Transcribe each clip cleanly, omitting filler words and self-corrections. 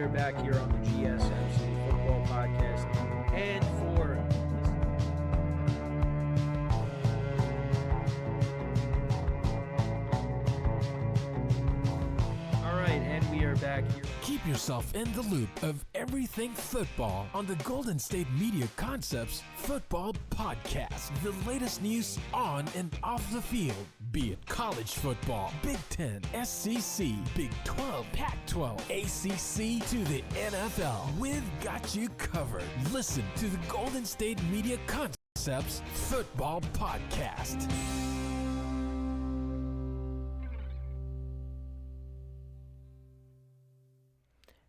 are back here on the GSMC Football Podcast. And for all right, and we are back here. Keep yourself in the loop of everything football on the Golden State Media Concepts Football Podcast. The latest news on and off the field, be it college football, Big Ten, SEC, Big 12, Pac-12, ACC to the NFL. We've got you covered. Listen to the Golden State Media Concepts Football Podcast.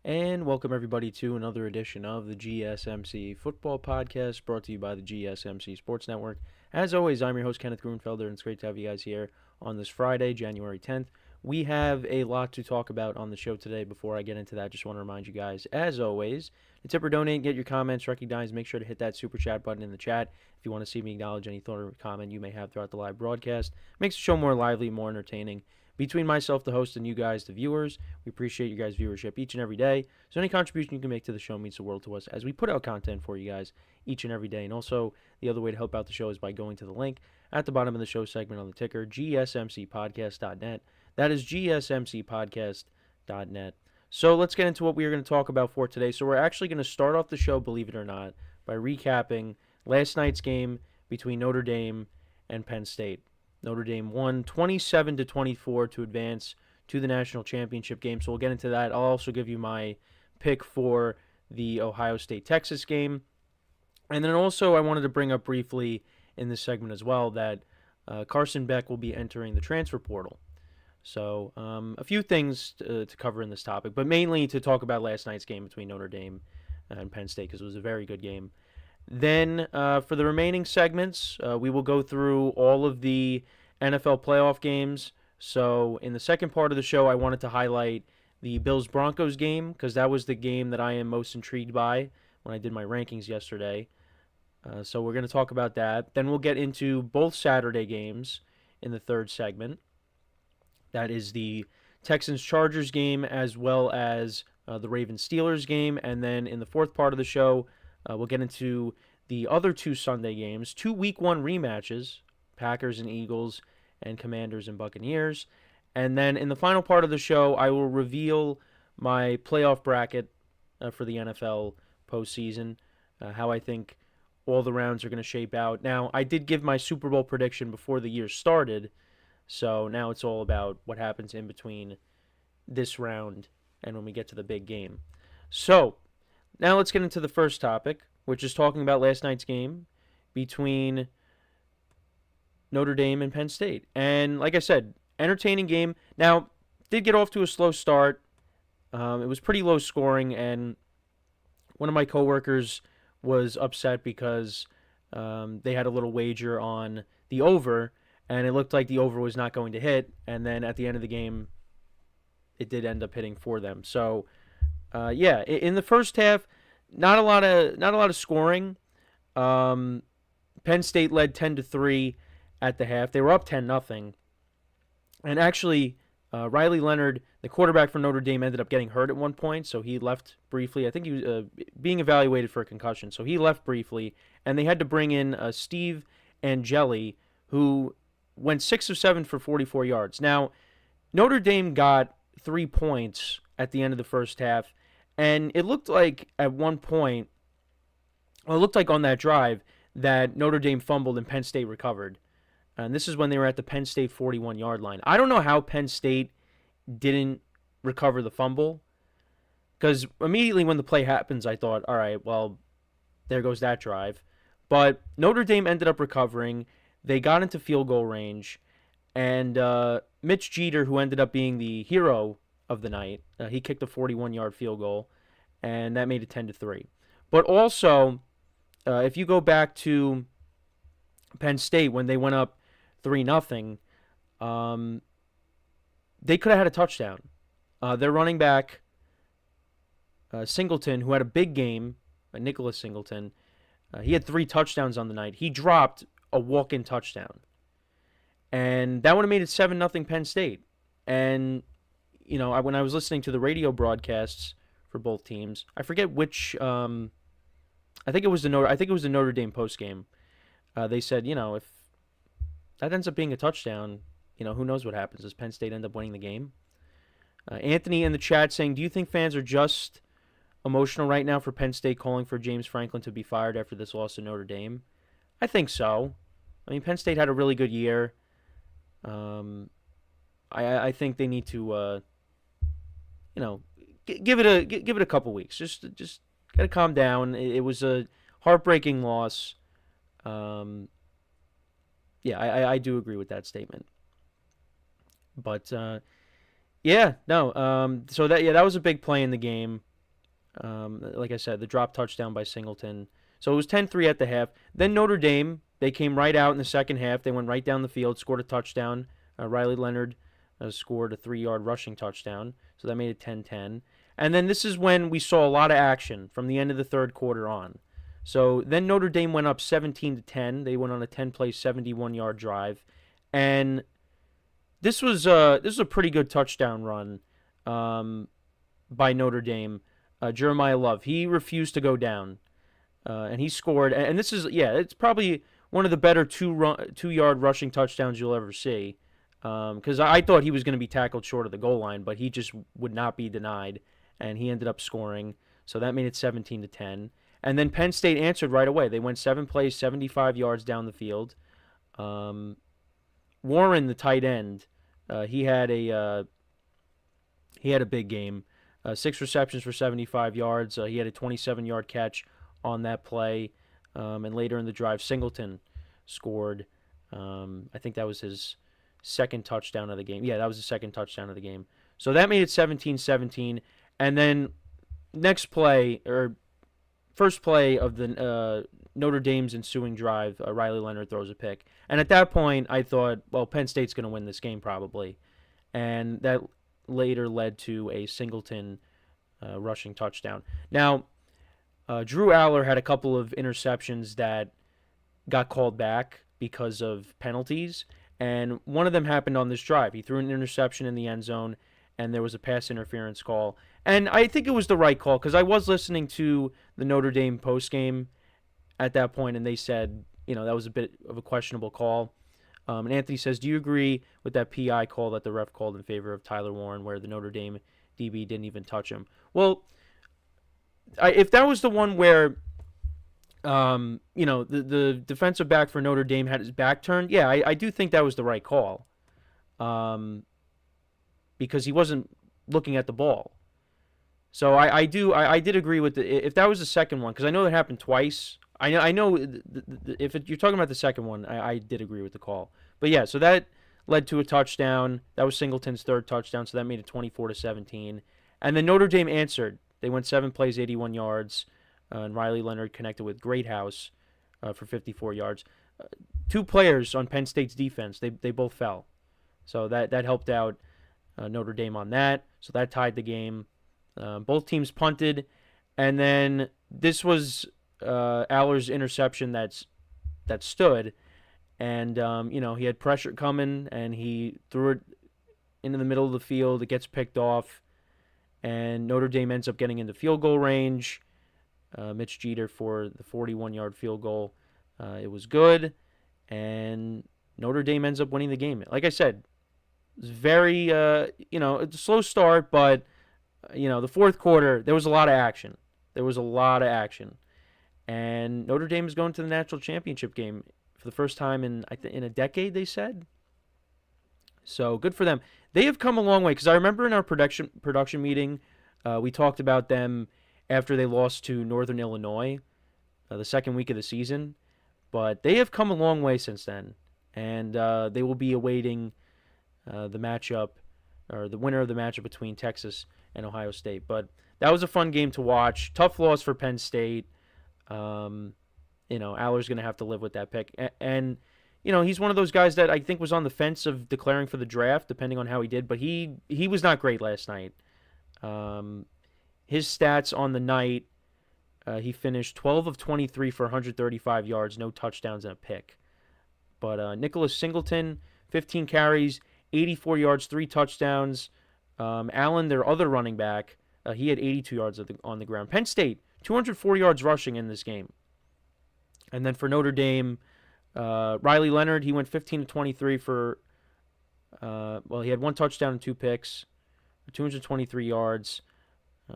And welcome everybody to another edition of the GSMC Football Podcast, brought to you by the GSMC Sports Network. As always, I'm your host, Kenneth, and it's great to have you guys here on this Friday, January 10th. We have a lot to talk about on the show today. Before I get into that, just want to remind you guys, as always, to tip or donate, get your comments recognized. Make sure to hit that super chat button in the chat if you want to see me acknowledge any thought or comment you may have throughout the live broadcast. Makes the show more lively, more entertaining. Between myself, the host, and you guys, the viewers, we appreciate you guys' viewership each and every day. So any contribution you can make to the show means the world to us as we put out content for you guys each and every day. And also, the other way to help out the show is by going to the link at the bottom of the show segment on the ticker, gsmcpodcast.net. That is gsmcpodcast.net. So let's get into what we are going to talk about for today. So we're actually going to start off the show, believe it or not, by recapping last night's game between Notre Dame and Penn State. Notre Dame won 27-24 to advance to the national championship game. So we'll get into that. I'll also give you my pick for the Ohio State-Texas game. And then also I wanted to bring up briefly in this segment as well that Carson Beck will be entering the transfer portal. So a few things to cover in this topic, but mainly to talk about last night's game between Notre Dame and Penn State because it was a very good game. Then for the remaining segments, we will go through all of the NFL playoff games. So in the second part of the show, I wanted to highlight the Bills-Broncos game because that was the game that I am most intrigued by when I did my rankings yesterday. So we're going to talk about that. Then we'll get into both Saturday games in the third segment. That is the Texans-Chargers game as well as the Ravens-Steelers game. And then in the fourth part of the show, we'll get into the other two Sunday games, two Week 1 rematches, Packers and Eagles and Commanders and Buccaneers. And then in the final part of the show, I will reveal my playoff bracket for the NFL postseason, how I think all the rounds are going to shape out. Now, I did give my Super Bowl prediction before the year started, so now it's all about what happens in between this round and when we get to the big game. So, now let's get into the first topic, which is talking about last night's game between Notre Dame and Penn State. And like I said, entertaining game. Now, did get off to a slow start. It was pretty low scoring, and one of my coworkers was upset because they had a little wager on the over, and it looked like the over was not going to hit. And then at the end of the game, it did end up hitting for them. So, in the first half, not a lot of scoring. Penn State led 10-3 at the half. They were up 10-0. And actually, Riley Leonard, the quarterback for Notre Dame, ended up getting hurt at one point, so he left briefly. I think he was being evaluated for a concussion, so he left briefly. And they had to bring in Steve Angeli, who went 6 of 7 for 44 yards. Now, Notre Dame got 3 points at the end of the first half, and it looked like at one point, it looked like on that drive that Notre Dame fumbled and Penn State recovered. And this is when they were at the Penn State 41-yard line. I don't know how Penn State didn't recover the fumble, because immediately when the play happens, I thought, all right, well, there goes that drive. But Notre Dame ended up recovering. They got into field goal range, and Mitch Jeter, who ended up being the hero of the night, he kicked a 41-yard field goal, and that made it 10-3. But also, if you go back to Penn State when they went up 3-0, they could have had a touchdown. Their running back, Singleton, who had a big game, Nicholas Singleton, he had 3 touchdowns on the night. He dropped a walk-in touchdown. And that would have made it 7-0 Penn State. And, you know, when I was listening to the radio broadcasts for both teams. I forget which. I think it was the Notre Dame post game. They said, if that ends up being a touchdown, who knows what happens? Does Penn State end up winning the game? Anthony in the chat saying, do you think fans are just emotional right now for Penn State calling for James Franklin to be fired after this loss to Notre Dame? I think so. I mean, Penn State had a really good year. I think they need to, give it a couple weeks. Just gotta calm down. It was a heartbreaking loss. I do agree with that statement. But so that was a big play in the game. Like I said, the drop touchdown by Singleton. So it was 10-3 at the half. Then Notre Dame, they came right out in the second half. They went right down the field, scored a touchdown. Riley Leonard scored a 3-yard rushing touchdown. So that made it 10-10. And then this is when we saw a lot of action from the end of the third quarter on. So then Notre Dame went up 17-10. They went on a 10-play, 71-yard drive. And this was a pretty good touchdown run by Notre Dame. Jeremiah Love, he refused to go down, and he scored. And this is, it's probably one of the better 2-yard rushing touchdowns you'll ever see. Because I thought he was going to be tackled short of the goal line, but he just would not be denied, and he ended up scoring. So that made it 17-10. And then Penn State answered right away. They went 7 plays, 75 yards down the field. Warren, the tight end, he had a big game. 6 receptions for 75 yards. He had a 27-yard catch on that play. And later in the drive, Singleton scored. I think that was his second touchdown of the game. Yeah, that was the second touchdown of the game. So that made it 17-17. And then first play of the Notre Dame's ensuing drive, Riley Leonard throws a pick. And at that point, I thought, well, Penn State's going to win this game probably. And that later led to a Singleton rushing touchdown. Now, Drew Aller had a couple of interceptions that got called back because of penalties, and one of them happened on this drive. He threw an interception in the end zone, and there was a pass interference call. And I think it was the right call because I was listening to the Notre Dame postgame at that point, and they said, that was a bit of a questionable call. And Anthony says, do you agree with that PI call that the ref called in favor of Tyler Warren where the Notre Dame DB didn't even touch him? Well, if that was the one where, the defensive back for Notre Dame had his back turned, yeah, I do think that was the right call. Because he wasn't looking at the ball. So I did agree with if that was the second one, because I know it happened twice. I know if you're talking about the second one, I did agree with the call. But yeah, so that led to a touchdown. That was Singleton's third touchdown, so that made it 24-17. And then Notre Dame answered. They went 7 plays, 81 yards, and Riley Leonard connected with Greathouse for 54 yards. 2 players on Penn State's defense, they both fell. So that helped out Notre Dame on that. So that tied the game. Both teams punted, and then this was Aller's interception that stood, and he had pressure coming, and he threw it into the middle of the field. It gets picked off, and Notre Dame ends up getting into field goal range. Mitch Jeter for the 41-yard field goal. It was good, and Notre Dame ends up winning the game. Like I said, it was very, it's a slow start, but, the fourth quarter, there was a lot of action. And Notre Dame is going to the national championship game for the first time in a decade, they said. So good for them. They have come a long way, because I remember in our production meeting, we talked about them after they lost to Northern Illinois the second week of the season. But they have come a long way since then, and they will be awaiting the matchup, or the winner of the matchup between Texas and Ohio State. But that was a fun game to watch. Tough loss for Penn State. Aller's going to have to live with that pick. And he's one of those guys that I think was on the fence of declaring for the draft, depending on how he did. But he was not great last night. His stats on the night, he finished 12 of 23 for 135 yards, no touchdowns, and a pick. But Nicholas Singleton, 15 carries, 84 yards, 3 touchdowns. Allen, their other running back, He had 82 yards on the ground. Penn State, 204 yards rushing in this game. And then for Notre Dame, Riley Leonard, he went 15 to 23 for, he had 1 touchdown and 2 picks, 223 yards.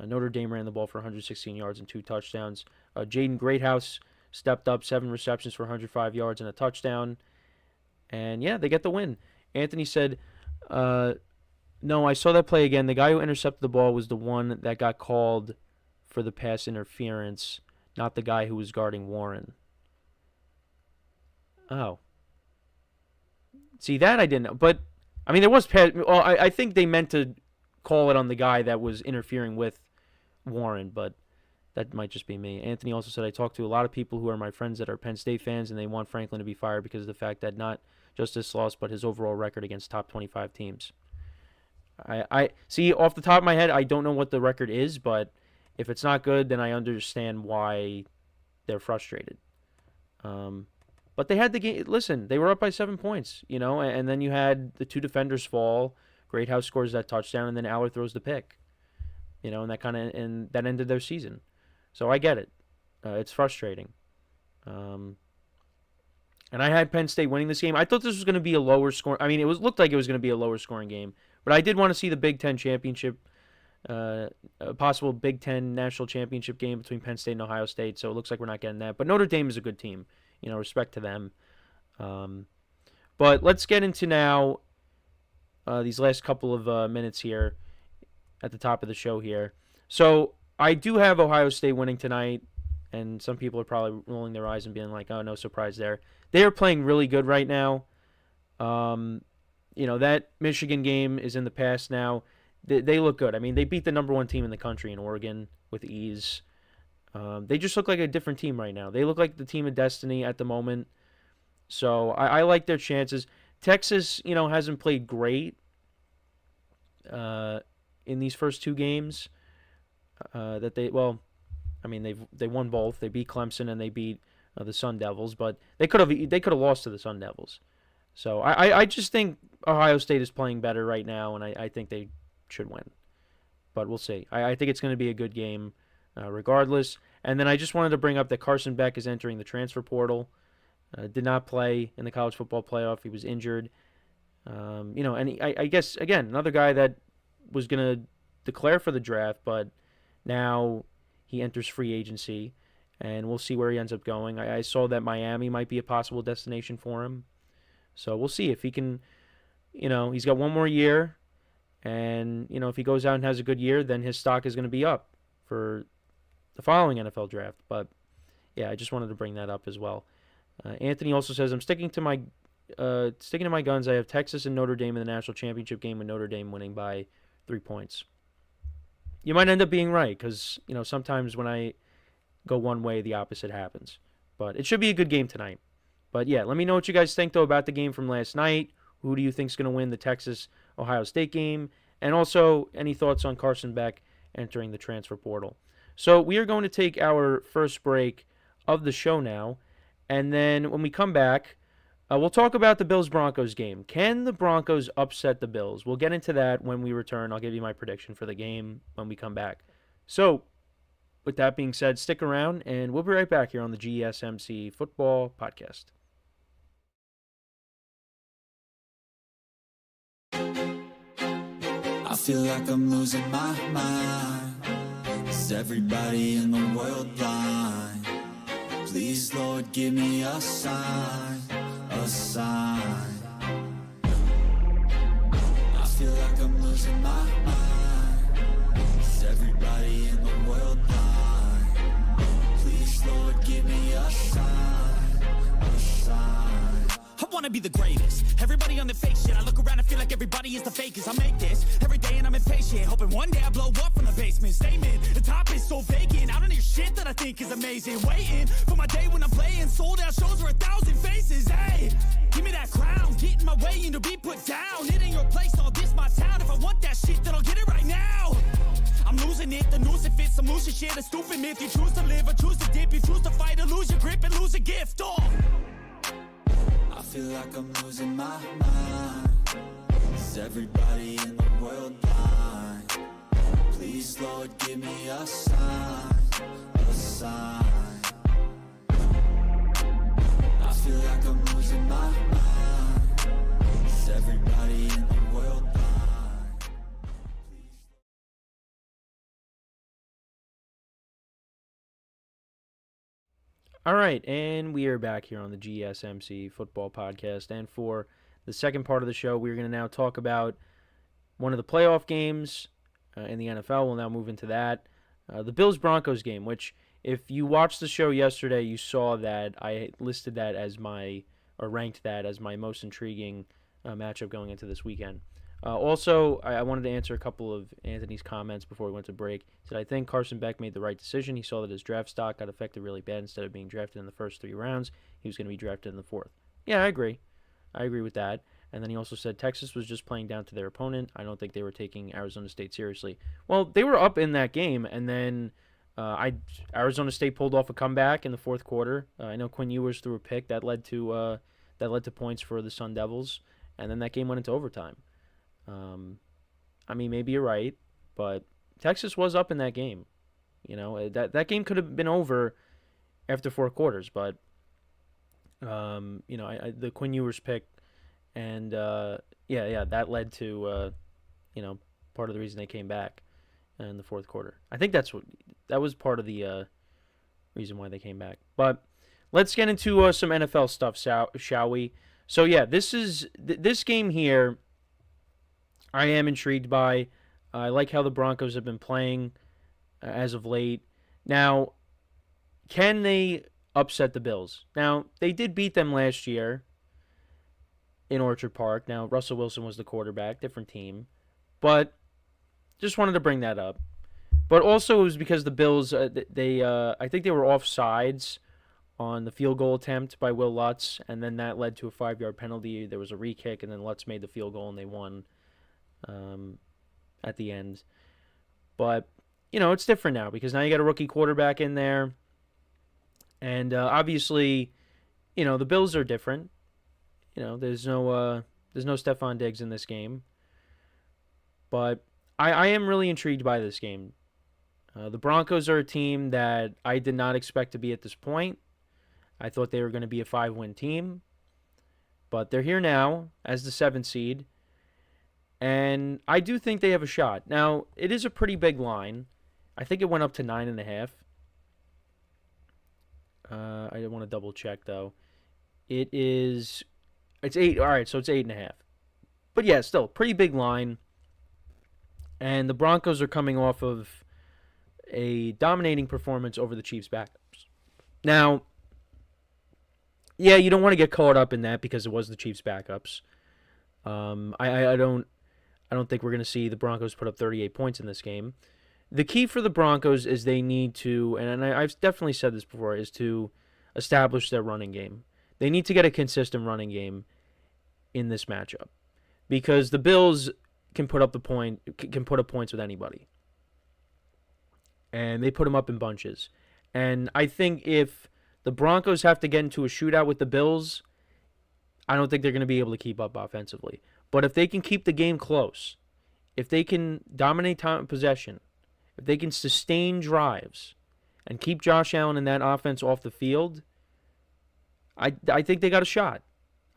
Notre Dame ran the ball for 116 yards and 2 touchdowns. Jaden Greathouse stepped up, 7 receptions for 105 yards and a touchdown. And, yeah, they get the win. Anthony said, no, I saw that play again. The guy who intercepted the ball was the one that got called for the pass interference, not the guy who was guarding Warren. Oh. See, that I didn't know. But, I mean, there was pass. Well, I think they meant to call it on the guy that was interfering with Warren, but that might just be me. Anthony also said, I talked to a lot of people who are my friends that are Penn State fans, and they want Franklin to be fired because of the fact that not just this loss, but his overall record against top 25 teams. I see, off the top of my head, I don't know what the record is, but if it's not good, then I understand why they're frustrated. But they had the game. Listen, they were up by 7 points, and then you had the 2 defenders fall. Greathouse scores that touchdown, and then Aller throws the pick. And that ended their season. So I get it. It's frustrating. And I had Penn State winning this game. I thought this was going to be a lower score. I mean, looked like it was going to be a lower scoring game. But I did want to see the Big Ten championship, a possible Big Ten national championship game between Penn State and Ohio State. So it looks like we're not getting that. But Notre Dame is a good team. Respect to them. But let's get into now these last couple of minutes here at the top of the show here. So I do have Ohio State winning tonight. And some people are probably rolling their eyes and being like, oh, no surprise there. They are playing really good right now. That Michigan game is in the past now. They look good. I mean, they beat the number 1 team in the country in Oregon with ease. They just look like a different team right now. They look like the team of destiny at the moment. So I like their chances. Texas, hasn't played great in these first 2 games. They won both. They beat Clemson and they beat the Sun Devils, but they could have lost to the Sun Devils. So I just think Ohio State is playing better right now, and I think they should win. But we'll see. I think it's going to be a good game regardless. And then I just wanted to bring up that Carson Beck is entering the transfer portal. Did not play in the college football playoff. He was injured. And I guess, again, another guy that was going to declare for the draft, but now he enters free agency, and we'll see where he ends up going. I saw that Miami might be a possible destination for him. So we'll see if he can, he's got 1 more year, and, if he goes out and has a good year, then his stock is going to be up for the following NFL draft. But, yeah, I just wanted to bring that up as well. Anthony also says, I'm sticking to my guns. I have Texas and Notre Dame in the national championship game with Notre Dame winning by 3 points. You might end up being right because, sometimes when I go one way, the opposite happens. But it should be a good game tonight. But, yeah, let me know what you guys think, though, about the game from last night. Who do you think is going to win the Texas-Ohio State game? And also, any thoughts on Carson Beck entering the transfer portal? So we are going to take our first break of the show now. And then when we come back, we'll talk about the Bills-Broncos game. Can the Broncos upset the Bills? We'll get into that when we return. I'll give you my prediction for the game when we come back. So, with that being said, stick around, and we'll be right back here on the GSMC Football Podcast. I feel like I'm losing my mind. Is everybody in the world blind? Please, Lord, give me a sign, a sign. I feel like I'm losing my mind. Is everybody in the world blind? Please, Lord, give me a sign, a sign. I wanna be the greatest. Everybody on the fake shit. I look around and feel like everybody is the fakest. I make this every day and I'm impatient, hoping one day I blow up from the basement. Statement, the top is so vacant. I don't hear shit that I think is amazing. Waiting for my day when I'm playing sold out shows for 1,000 faces. Hey, give me that crown, get in my way and to be put down. It ain't your place, all this my town. If I want that shit, then I'll get it right now. I'm losing it, the noose it fits, some losing shit, a stupid myth. You choose to live or choose to dip, you choose to fight or lose your grip and lose a gift. Oh, I feel like I'm losing my mind. Is everybody in the world blind? Please, Lord, give me a sign, a sign. I feel like I'm losing my mind. Is everybody in the world blind? All right, and we are back here on the GSMC Football Podcast. And for the second part of the show, we're going to now talk about one of the playoff games in the NFL. We'll now move into that. The Bills-Broncos game, which if you watched the show yesterday, you saw that I listed that as ranked that as my most intriguing matchup going into this weekend. Also, I wanted to answer a couple of Anthony's comments before we went to break. He said, I think Carson Beck made the right decision. He saw that his draft stock got affected really bad. Instead of being drafted in the first 3 rounds, he was going to be drafted in the 4th. Yeah, I agree. I agree with that. And then he also said Texas was just playing down to their opponent. I don't think they were taking Arizona State seriously. Well, they were up in that game, and then Arizona State pulled off a comeback in the 4th quarter. I know Quinn Ewers threw a pick that led to points for the Sun Devils, and then that game went into overtime. I mean, maybe you're right, but Texas was up in that game. You know, that game could have been over after 4 quarters, but the Quinn Ewers pick. And, that led to, part of the reason they came back in the 4th quarter. I think that was part of the reason why they came back. But let's get into some NFL stuff, shall we? So, yeah, this game here I am intrigued by. I like how the Broncos have been playing as of late. Now, can they upset the Bills? Now, they did beat them last year in Orchard Park. Now, Russell Wilson was the quarterback, different team. But just wanted to bring that up. But also it was because the Bills, I think they were offsides on the field goal attempt by Will Lutz, and then that led to a 5-yard penalty. There was a re-kick, and then Lutz made the field goal, and they won at the end. But, it's different now because now you got a rookie quarterback in there. And obviously, the Bills are different. There's no Stephon Diggs in this game. But I am really intrigued by this game. The Broncos are a team that I did not expect to be at this point. I thought they were going to be a 5-win team. But they're here now as the 7th seed. And I do think they have a shot. Now, it is a pretty big line. I think it went up to 9.5. I want to double check, though. It's 8. All right, so it's 8.5. But yeah, still pretty big line. And the Broncos are coming off of a dominating performance over the Chiefs' backups. Now, yeah, you don't want to get caught up in that because it was the Chiefs' backups. I don't think we're going to see the Broncos put up 38 points in this game. The key for the Broncos is they need to, and I've definitely said this before, is to establish their running game. They need to get a consistent running game in this matchup because the Bills can put up points with anybody, and they put them up in bunches. And I think if the Broncos have to get into a shootout with the Bills, I don't think they're going to be able to keep up offensively. But if they can keep the game close, if they can dominate time of possession, if they can sustain drives and keep Josh Allen and that offense off the field, I think they got a shot.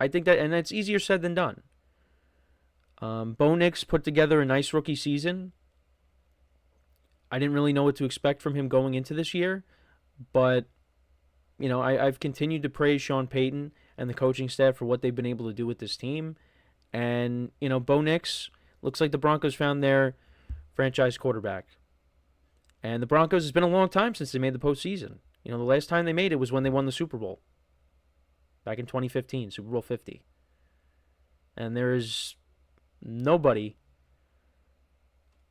I think that, and that's easier said than done. Bo Nix put together a nice rookie season. I didn't really know what to expect from him going into this year, but I've continued to praise Sean Payton and the coaching staff for what they've been able to do with this team. And, Bo Nix looks like the Broncos found their franchise quarterback. And the Broncos, it's been a long time since they made the postseason. The last time they made it was when they won the Super Bowl. Back in 2015, Super Bowl 50. And there is nobody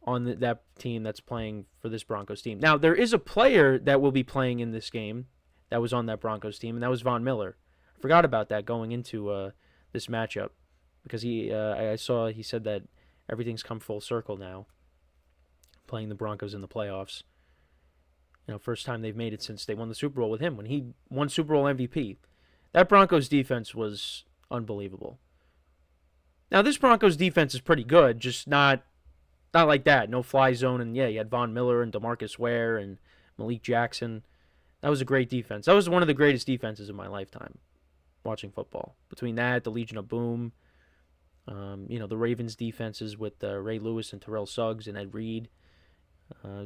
on that team that's playing for this Broncos team. Now, there is a player that will be playing in this game that was on that Broncos team, and that was Von Miller. I forgot about that going into this matchup because I saw he said that everything's come full circle now, playing the Broncos in the playoffs. First time they've made it since they won the Super Bowl with him when he won Super Bowl MVP. That Broncos defense was unbelievable. Now, this Broncos defense is pretty good, just not Not like that, no fly zone, and yeah, you had Von Miller and DeMarcus Ware and Malik Jackson. That was a great defense. That was one of the greatest defenses of my lifetime, watching football. Between that, the Legion of Boom, the Ravens defenses with Ray Lewis and Terrell Suggs and Ed Reed.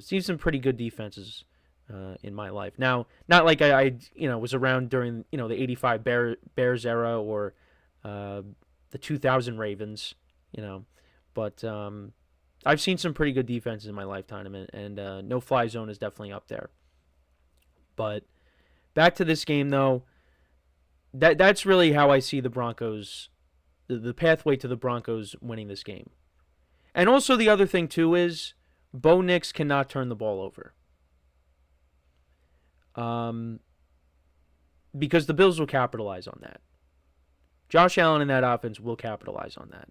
Seen some pretty good defenses in my life. Now, not like I was around during the '85 Bears era or the 2000 Ravens, but I've seen some pretty good defenses in my lifetime, and no fly zone is definitely up there. But back to this game, though, that's really how I see the Broncos, the pathway to the Broncos winning this game. And also the other thing, too, is Bo Nix cannot turn the ball over. Because the Bills will capitalize on that. Josh Allen in that offense will capitalize on that.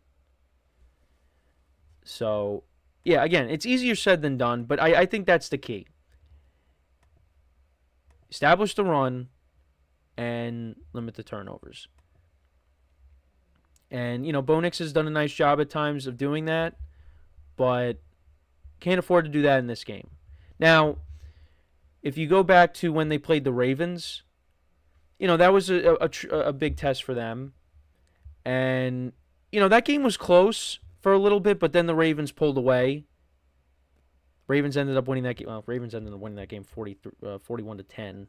So, yeah, again, it's easier said than done, but I think that's the key. Establish the run and limit the turnovers. And, Bo Nix has done a nice job at times of doing that, but can't afford to do that in this game. Now, if you go back to when they played the Ravens, that was a big test for them. And, that game was close for a little bit, but then the Ravens pulled away. Ravens ended up winning that game. Well, Ravens ended up winning that game 41-10.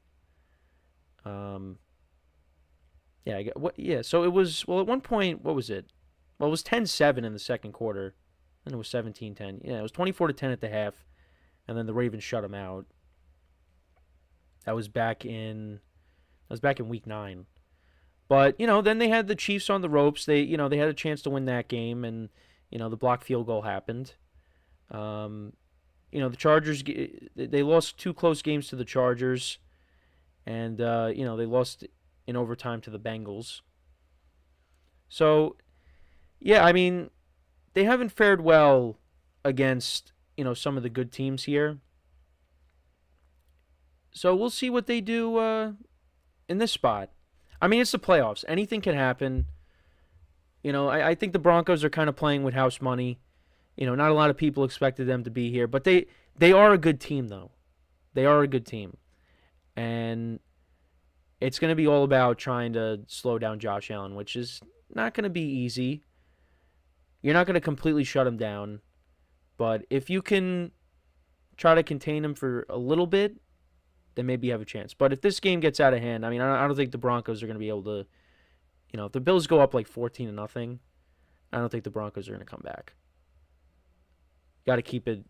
So it was, at one point, what was it? Well, it was 10-7 in the second quarter, and it was 17-10. Yeah, it was 24-10 at the half, and then the Ravens shut them out. That was back in week 9. But, then they had the Chiefs on the ropes. They had a chance to win that game, and, the blocked field goal happened. The Chargers, they lost 2 close games to the Chargers, and, they lost in overtime to the Bengals. So, yeah, I mean, they haven't fared well against, some of the good teams here. So we'll see what they do in this spot. I mean, it's the playoffs. Anything can happen. I think the Broncos are kind of playing with house money. Not a lot of people expected them to be here, but they are a good team, though. They are a good team. And it's going to be all about trying to slow down Josh Allen, which is not going to be easy. You're not going to completely shut him down. But if you can try to contain him for a little bit, then maybe you have a chance. But if this game gets out of hand, I mean, I don't think the Broncos are going to be able to, if the Bills go up like 14-0, I don't think the Broncos are going to come back. Got to keep it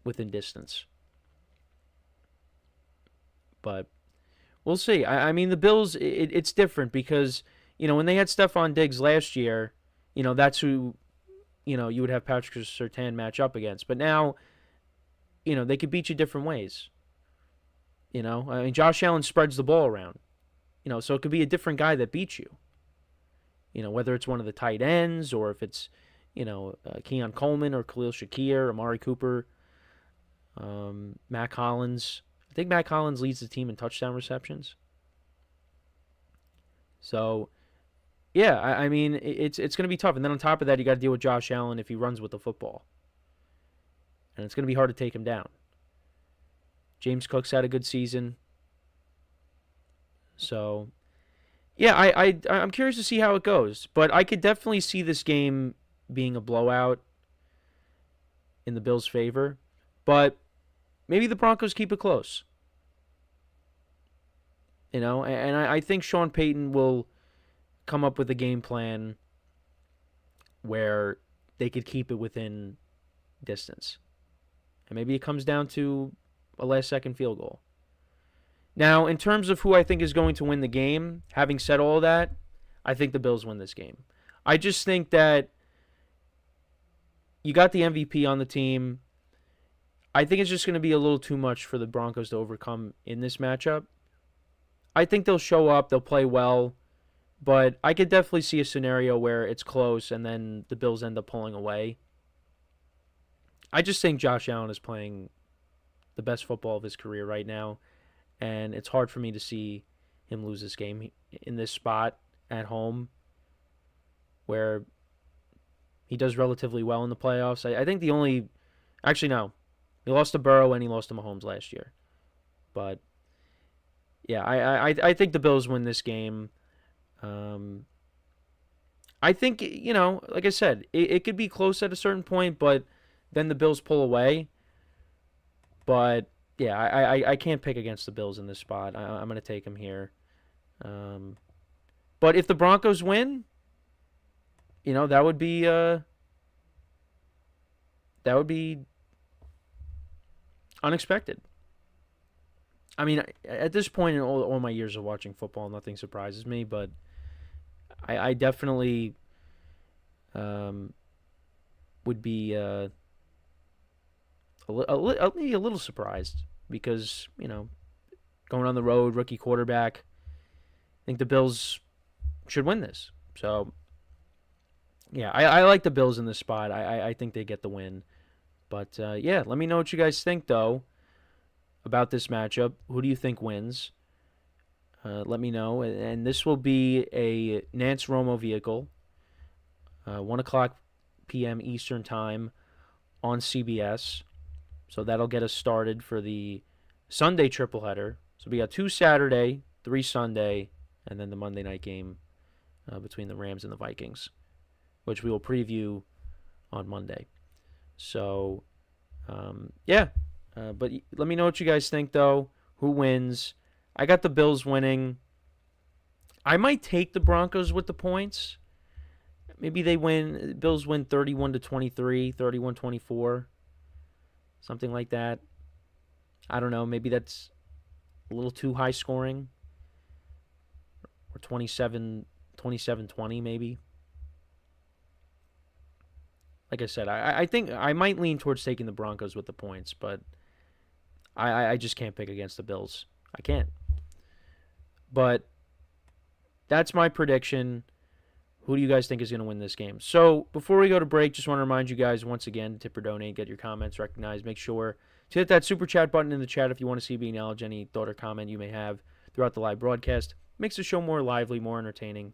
within distance. But we'll see. I mean, the Bills, it's different because, when they had Stephon Diggs last year, that's who, you would have Patrick Surtain match up against. But now, they could beat you different ways. I mean, Josh Allen spreads the ball around. So it could be a different guy that beats you. Whether it's one of the tight ends or if it's, Keon Coleman or Khalil Shakir, Amari Cooper, Mac Hollins. I think Mac Hollins leads the team in touchdown receptions. So, yeah, I mean, it's going to be tough. And then on top of that, you got to deal with Josh Allen if he runs with the football. And it's going to be hard to take him down. James Cook's had a good season. So, yeah, I'm curious to see how it goes. But I could definitely see this game being a blowout in the Bills' favor. But maybe the Broncos keep it close. And I think Sean Payton will come up with a game plan where they could keep it within distance. And maybe it comes down to a last-second field goal. Now, in terms of who I think is going to win the game, having said all that, I think the Bills win this game. I just think that you got the MVP on the team. I think it's just going to be a little too much for the Broncos to overcome in this matchup. I think they'll show up, they'll play well, but I could definitely see a scenario where it's close and then the Bills end up pulling away. I just think Josh Allen is playing the best football of his career right now, and it's hard for me to see him lose this game in this spot at home where he does relatively well in the playoffs. I think the only Actually, no. He lost to Burrow and he lost to Mahomes last year. But, yeah, I think the Bills win this game. I think, like I said, it could be close at a certain point, but then the Bills pull away. But, yeah, I can't pick against the Bills in this spot. I'm going to take them here. But if the Broncos win, that would be unexpected. I mean, at this point in all my years of watching football, nothing surprises me, but I definitely would be maybe a little surprised because, going on the road, rookie quarterback, I think the Bills should win this. So, yeah, I like the Bills in this spot. I think they get the win. But, yeah, let me know what you guys think, though, about this matchup. Who do you think wins? Let me know. And this will be a Nance Romo vehicle, 1 o'clock p.m. Eastern Time on CBS. So that'll get us started for the Sunday tripleheader. So we got 2 Saturday, 3 Sunday, and then the Monday night game between the Rams and the Vikings, which we will preview on Monday. So, yeah. But let me know what you guys think, though. Who wins? I got the Bills winning. I might take the Broncos with the points. Maybe they win. Bills win 31-23, 31-24. Something like that. I don't know. Maybe that's a little too high scoring. Or 27-20 maybe. Like I said, I think I might lean towards taking the Broncos with the points, but I just can't pick against the Bills. I can't. But that's my prediction. Who do you guys think is going to win this game? So before we go to break, just want to remind you guys once again, tip or donate, get your comments recognized. Make sure to hit that super chat button in the chat if you want to see me acknowledge any thought or comment you may have throughout the live broadcast. Makes the show more lively, more entertaining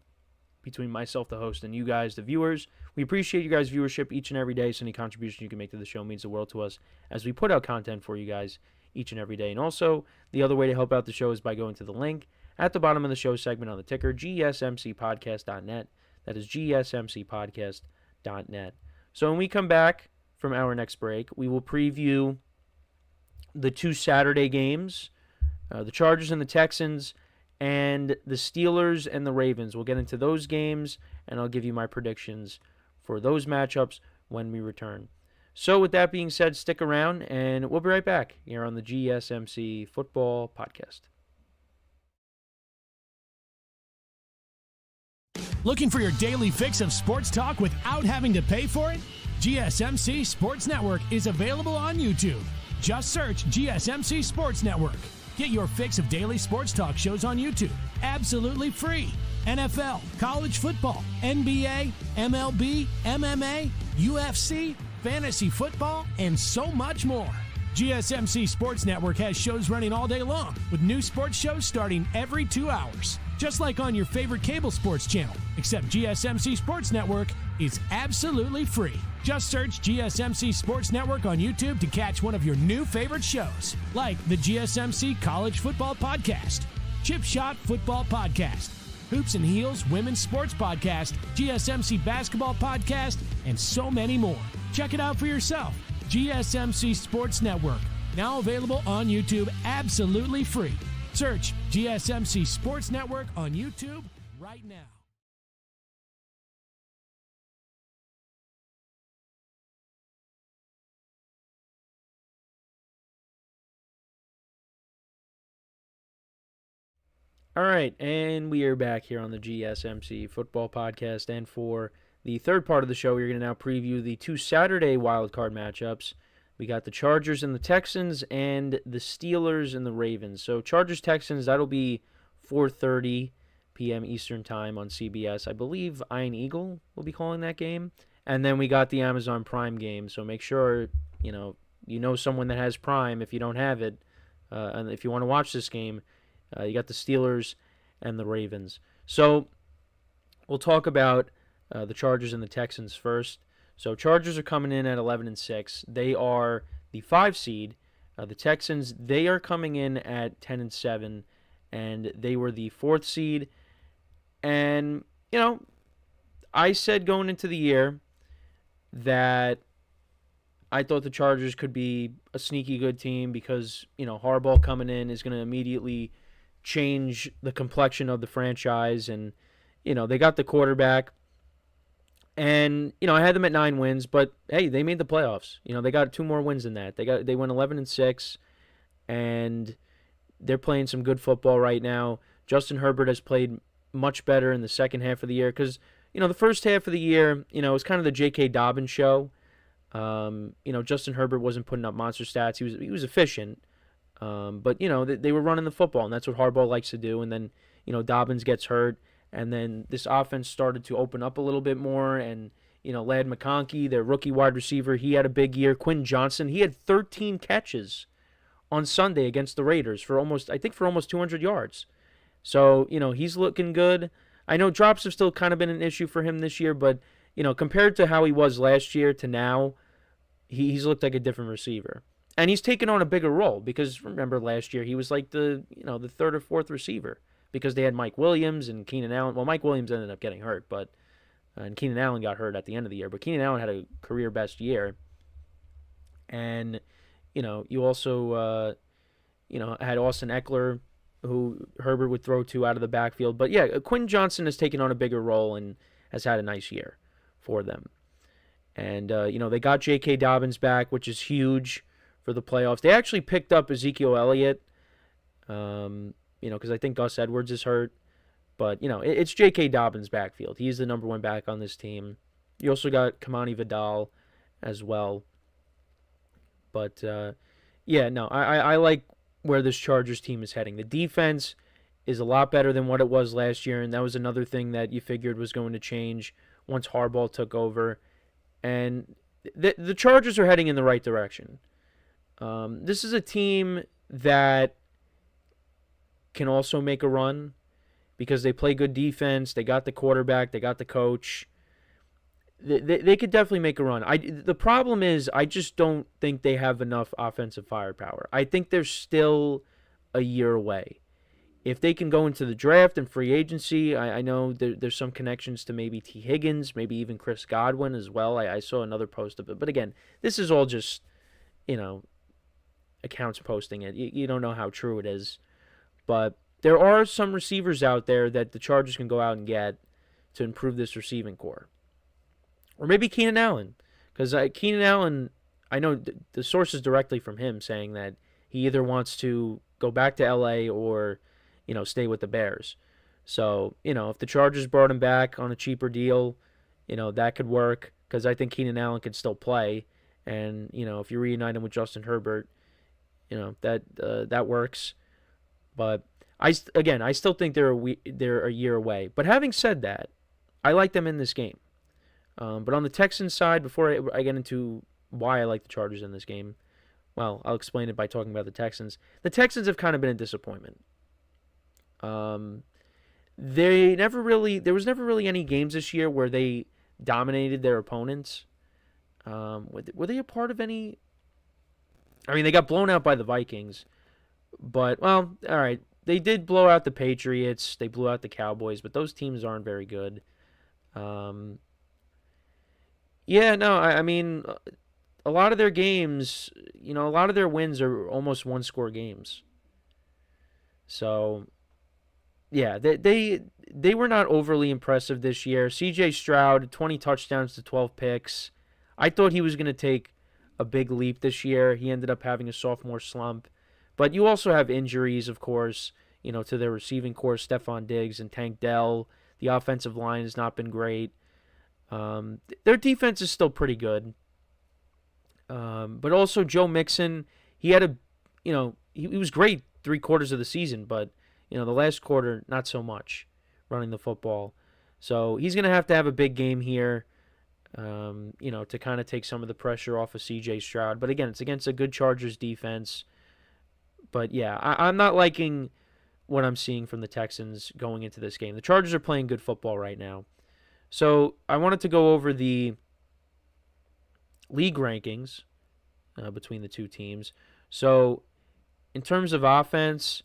between myself, the host, and you guys, the viewers. We appreciate you guys' viewership each and every day, so any contribution you can make to the show means the world to us as we put out content for you guys each and every day. And also, the other way to help out the show is by going to the link at the bottom of the show segment on the ticker, GSMCpodcast.net. That is GSMCpodcast.net. So when we come back from our next break, we will preview the 2 Saturday games, the Chargers and the Texans, and the Steelers and the Ravens. We'll get into those games, and I'll give you my predictions for those matchups when we return. So with that being said, stick around, and we'll be right back here on the GSMC Football Podcast. Looking for your daily fix of sports talk without having to pay for it? GSMC Sports Network is available on YouTube. Just search GSMC Sports Network. Get your fix of daily sports talk shows on YouTube, absolutely free. NFL, college football, NBA, MLB, MMA, UFC, fantasy football, and so much more. GSMC Sports Network has shows running all day long, with new sports shows starting every 2 hours. Just like on your favorite cable sports channel, except GSMC Sports Network is absolutely free. Just search GSMC Sports Network on YouTube to catch one of your new favorite shows, like the GSMC College Football Podcast, Chip Shot Football Podcast, Hoops and Heels Women's Sports Podcast, GSMC Basketball Podcast, and so many more. Check it out for yourself. GSMC Sports Network, now available on YouTube absolutely free. Search GSMC Sports Network on YouTube right now. All right, and we are back here on the GSMC Football Podcast, and for the third part of the show, we're going to now preview the 2 Saturday wildcard matchups. We got the Chargers and the Texans and the Steelers and the Ravens. So Chargers-Texans, that'll be 4:30 p.m. Eastern Time on CBS. I believe Iron Eagle will be calling that game. And then we got the Amazon Prime game. So make sure, you know someone that has Prime if you don't have it. And if you want to watch this game, you got the Steelers and the Ravens. So we'll talk about the Chargers and the Texans first. So Chargers are coming in at 11-6. They are the 5 seed. The Texans, they are coming in at 10-7, and they were the 4th seed. And, I said going into the year that I thought the Chargers could be a sneaky good team because, Harbaugh coming in is going to immediately change the complexion of the franchise. And, they got the quarterback. And, I had them at 9 wins, but hey, they made the playoffs. They got 2 more wins than that. They went 11-6, and they're playing some good football right now. Justin Herbert has played much better in the second half of the year because, the first half of the year, it was kind of the J.K. Dobbins show. Justin Herbert wasn't putting up monster stats. He was efficient, but, they were running the football, and that's what Harbaugh likes to do. And then, Dobbins gets hurt. And then this offense started to open up a little bit more. And, Ladd McConkey, their rookie wide receiver, he had a big year. Quinn Johnson, he had 13 catches on Sunday against the Raiders for almost 200 yards. So, he's looking good. I know drops have still kind of been an issue for him this year, but, compared to how he was last year to now, he's looked like a different receiver. And he's taken on a bigger role because, remember, last year he was like the 3rd or 4th receiver. Because they had Mike Williams and Keenan Allen. Well, Mike Williams ended up getting hurt, and Keenan Allen got hurt at the end of the year. But Keenan Allen had a career-best year. And, you also, had Austin Eckler, who Herbert would throw to out of the backfield. But, yeah, Quinn Johnson has taken on a bigger role and has had a nice year for them. And, they got J.K. Dobbins back, which is huge for the playoffs. They actually picked up Ezekiel Elliott. Because I think Gus Edwards is hurt. But, it's J.K. Dobbins' backfield. He's the number 1 back on this team. You also got Kamani Vidal as well. But, I like where this Chargers team is heading. The defense is a lot better than what it was last year, and that was another thing that you figured was going to change once Harbaugh took over. And the Chargers are heading in the right direction. This is a team that can also make a run because they play good defense. They got the quarterback. They got the coach. They could definitely make a run. The problem is I just don't think they have enough offensive firepower. I think they're still a year away. If they can go into the draft and free agency, I know there's some connections to maybe T. Higgins, maybe even Chris Godwin as well. I saw another post of it. But again, this is all just, accounts posting it. You don't know how true it is. But there are some receivers out there that the Chargers can go out and get to improve this receiving core. Or maybe Keenan Allen. Because Keenan Allen, I know the source is directly from him saying that he either wants to go back to L.A. or, stay with the Bears. So, if the Chargers brought him back on a cheaper deal, that could work. Because I think Keenan Allen could still play. And, if you reunite him with Justin Herbert, that works. But I still think they're a year away. But having said that, I like them in this game. But on the Texans side, before I get into why I like the Chargers in this game, well, I'll explain it by talking about the Texans. The Texans have kind of been a disappointment. There was never really any games this year where they dominated their opponents. Were they a part of any? I mean, they got blown out by the Vikings. But, well, all right. They did blow out the Patriots. They blew out the Cowboys. But those teams aren't very good. I mean, a lot of their games, a lot of their wins are almost one-score games. So, yeah, they were not overly impressive this year. C.J. Stroud, 20 touchdowns to 12 picks. I thought he was going to take a big leap this year. He ended up having a sophomore slump. But you also have injuries, of course, to their receiving core, Stephon Diggs and Tank Dell. The offensive line has not been great. Their defense is still pretty good. But also Joe Mixon, he had he was great 3/4 of the season, but, the last quarter, not so much running the football. So he's going to have a big game here, to kind of take some of the pressure off of C.J. Stroud. But again, it's against a good Chargers defense. But, yeah, I'm not liking what I'm seeing from the Texans going into this game. The Chargers are playing good football right now. So I wanted to go over the league rankings between the two teams. So in terms of offense,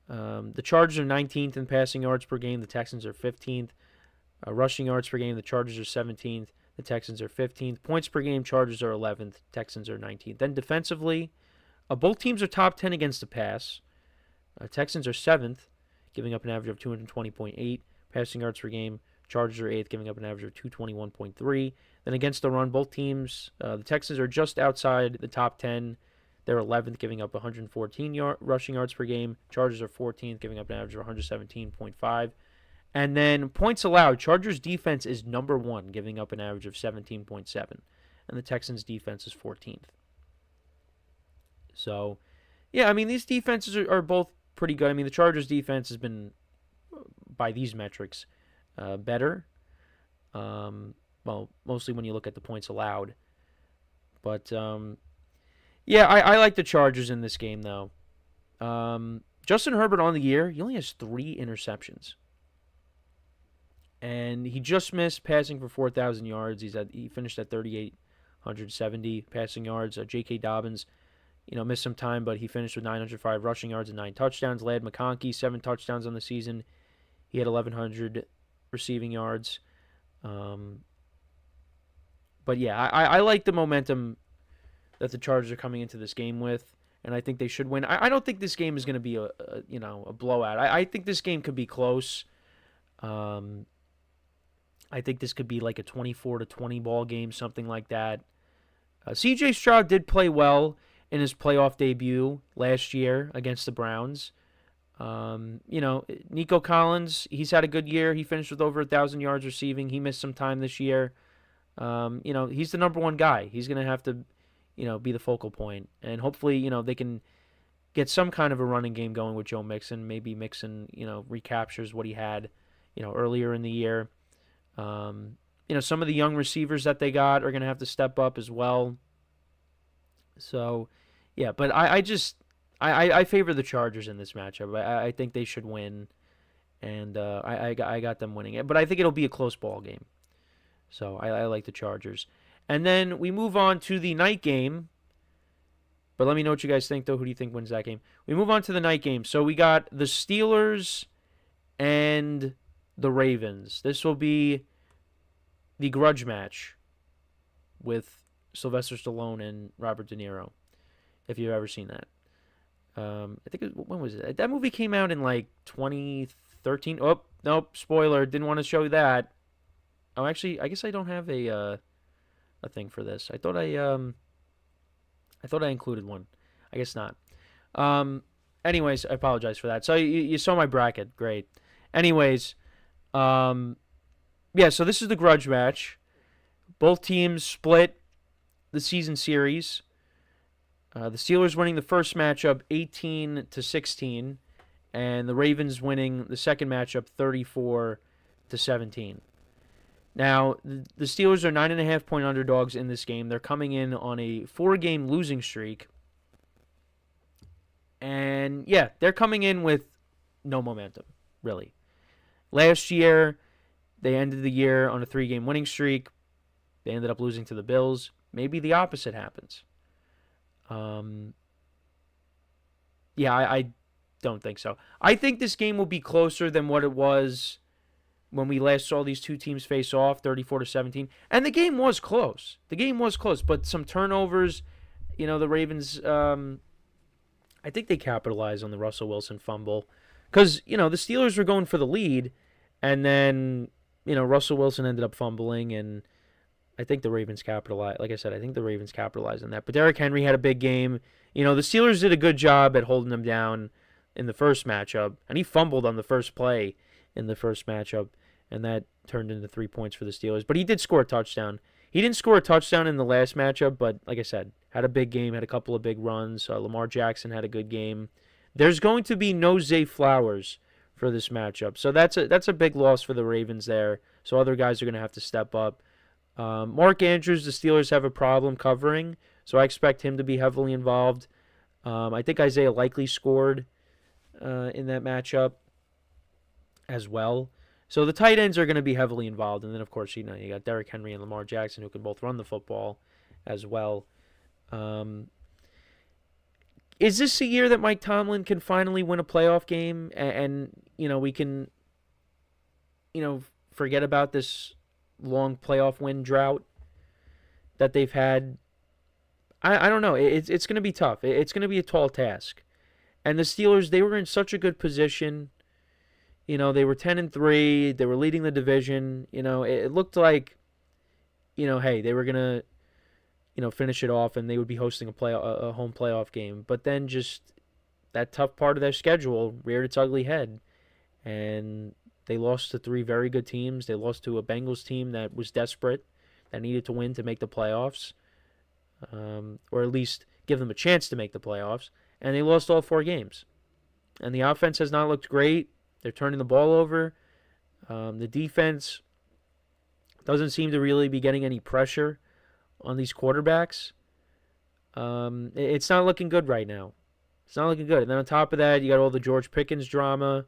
the Chargers are 19th in passing yards per game. The Texans are 15th. Rushing yards per game, the Chargers are 17th. The Texans are 15th. Points per game, Chargers are 11th. Texans are 19th. Then defensively, both teams are top 10 against the pass. Texans are 7th, giving up an average of 220.8 passing yards per game. Chargers are 8th, giving up an average of 221.3. Then against the run, both teams, the Texans are just outside the top 10. They're 11th, giving up 114 rushing yards per game. Chargers are 14th, giving up an average of 117.5. And then points allowed, Chargers defense is number 1, giving up an average of 17.7. And the Texans defense is 14th. So, yeah, I mean, these defenses are both pretty good. I mean, the Chargers defense has been, by these metrics, better. Well, mostly when you look at the points allowed. But, yeah, I like the Chargers in this game, though. Justin Herbert on the year, he only has 3 interceptions. And he just missed passing for 4,000 yards. He finished at 3,870 passing yards. J.K. Dobbins, missed some time, but he finished with 905 rushing yards and 9 touchdowns. Ladd McConkey, 7 touchdowns on the season. He had 1,100 receiving yards. But yeah, I like the momentum that the Chargers are coming into this game with, and I think they should win. I don't think this game is going to be a blowout. I think this game could be close. I think this could be like a 24-20 ball game, something like that. C.J. Stroud did play well in his playoff debut last year against the Browns. Nico Collins, he's had a good year. He finished with over 1,000 yards receiving. He missed some time this year. He's the number 1 guy. He's going to have to, be the focal point. And hopefully, they can get some kind of a running game going with Joe Mixon. Maybe Mixon, recaptures what he had, earlier in the year. Some of the young receivers that they got are going to have to step up as well. So, yeah, but I favor the Chargers in this matchup. I think they should win, and I got them winning it. But I think it'll be a close ball game. So I like the Chargers. And then we move on to the night game. But let me know what you guys think, though. Who do you think wins that game? We move on to the night game. So we got the Steelers and the Ravens. This will be the grudge match with Sylvester Stallone and Robert De Niro, if you've ever seen that. I think when was it? That movie came out in like 2013. Oh, nope, spoiler. Didn't want to show that. Oh, actually, I guess I don't have a thing for this. I thought I included one. I guess not. Anyways, I apologize for that. So you saw my bracket. Great. Anyways, yeah, so this is the grudge match. Both teams split the season series. The Steelers winning the first matchup 18-16, and the Ravens winning the second matchup 34-17. Now, the Steelers are 9.5-point underdogs in this game. They're coming in on a 4-game losing streak. And, yeah, they're coming in with no momentum, really. Last year, they ended the year on a 3-game winning streak. They ended up losing to the Bills. Maybe the opposite happens. Yeah, I don't think so. I think this game will be closer than what it was when we last saw these two teams face off, 34-17. And the game was close. But some turnovers, the Ravens, I think they capitalized on the Russell Wilson fumble. Because, the Steelers were going for the lead, and then, Russell Wilson ended up fumbling, and I think the Ravens capitalized. Like I said, I think the Ravens capitalized on that. But Derrick Henry had a big game. The Steelers did a good job at holding him down in the first matchup, and he fumbled on the first play in the first matchup, and that turned into 3 points for the Steelers. But he did score a touchdown. He didn't score a touchdown in the last matchup, but like I said, had a big game, had a couple of big runs. Lamar Jackson had a good game. There's going to be no Zay Flowers for this matchup, so that's a big loss for the Ravens there. So other guys are going to have to step up. Mark Andrews, the Steelers have a problem covering, so I expect him to be heavily involved. I think Isaiah Likely scored in that matchup as well. So the tight ends are going to be heavily involved. And then, of course, you got Derrick Henry and Lamar Jackson who can both run the football as well. Is this a year that Mike Tomlin can finally win a playoff game and we can, forget about this long playoff win drought that they've had? I don't know. It's going to be tough. It's going to be a tall task. And the Steelers, they were in such a good position. They were 10-3. They were leading the division. It looked like, hey, they were going to, finish it off and they would be hosting a home playoff game. But then just that tough part of their schedule reared its ugly head. And they lost to 3 very good teams. They lost to a Bengals team that was desperate, that needed to win to make the playoffs. Or at least give them a chance to make the playoffs. And they lost all 4 games. And the offense has not looked great. They're turning the ball over. The defense doesn't seem to really be getting any pressure on these quarterbacks. It's not looking good right now. It's not looking good. And then on top of that, you got all the George Pickens drama,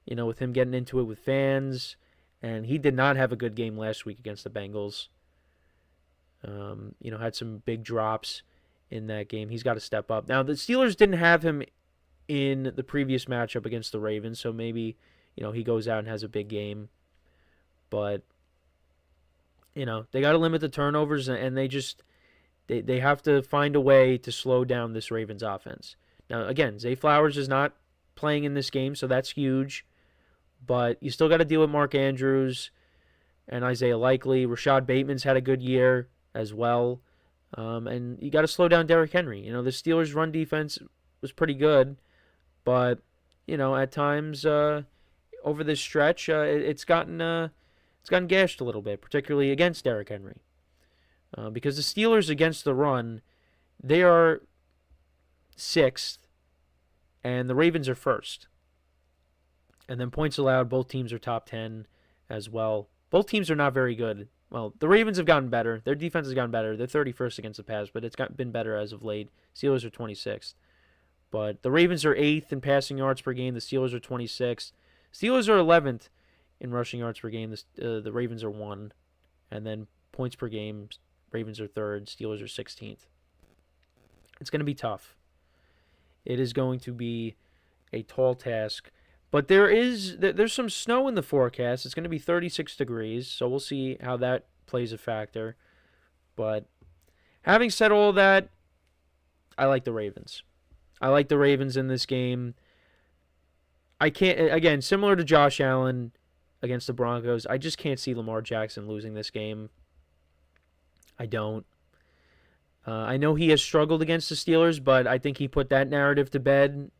with him getting into it with fans. And he did not have a good game last week against the Bengals. Had some big drops in that game. He's got to step up. Now, the Steelers didn't have him in the previous matchup against the Ravens, so maybe, he goes out and has a big game. But, they got to limit the turnovers, and they have to find a way to slow down this Ravens offense. Now, again, Zay Flowers is not playing in this game, so that's huge. But you still got to deal with Mark Andrews and Isaiah Likely. Rashad Bateman's had a good year as well. And you got to slow down Derrick Henry. The Steelers' run defense was pretty good, but at times over this stretch, it's gotten gashed a little bit, particularly against Derrick Henry, because the Steelers against the run, they are 6th, and the Ravens are 1st. And then points allowed, both teams are top 10 as well. Both teams are not very good. Well, the Ravens have gotten better. Their defense has gotten better. They're 31st against the pass, but it's been better as of late. Steelers are 26th. But the Ravens are 8th in passing yards per game. The Steelers are 26th. Steelers are 11th in rushing yards per game. The Ravens are 1. And then points per game, Ravens are 3rd. Steelers are 16th. It's going to be tough. It is going to be a tall task. But there's some snow in the forecast. It's going to be 36 degrees, so we'll see how that plays a factor. But having said all that, I like the Ravens. I like the Ravens in this game. I can't, again, similar to Josh Allen against the Broncos, I just can't see Lamar Jackson losing this game. I don't. I know he has struggled against the Steelers, but I think he put that narrative to bed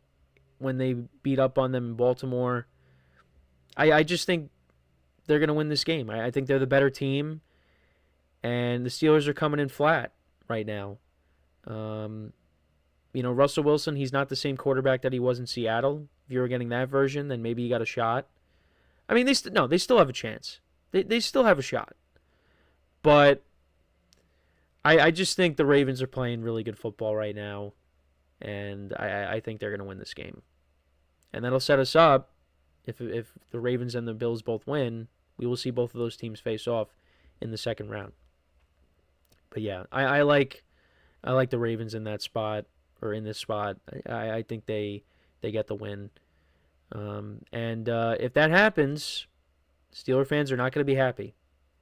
when they beat up on them in Baltimore. I just think they're going to win this game. I think they're the better team, and the Steelers are coming in flat right now. Russell Wilson, he's not the same quarterback that he was in Seattle. If you were getting that version, then maybe you got a shot. I mean, they still have a chance. They still have a shot. But I just think the Ravens are playing really good football right now, and I think they're going to win this game. And that'll set us up. If the Ravens and the Bills both win, we will see both of those teams face off in the second round. But yeah, I like the Ravens in that spot, or in this spot. I think they get the win. And if that happens, Steeler fans are not going to be happy,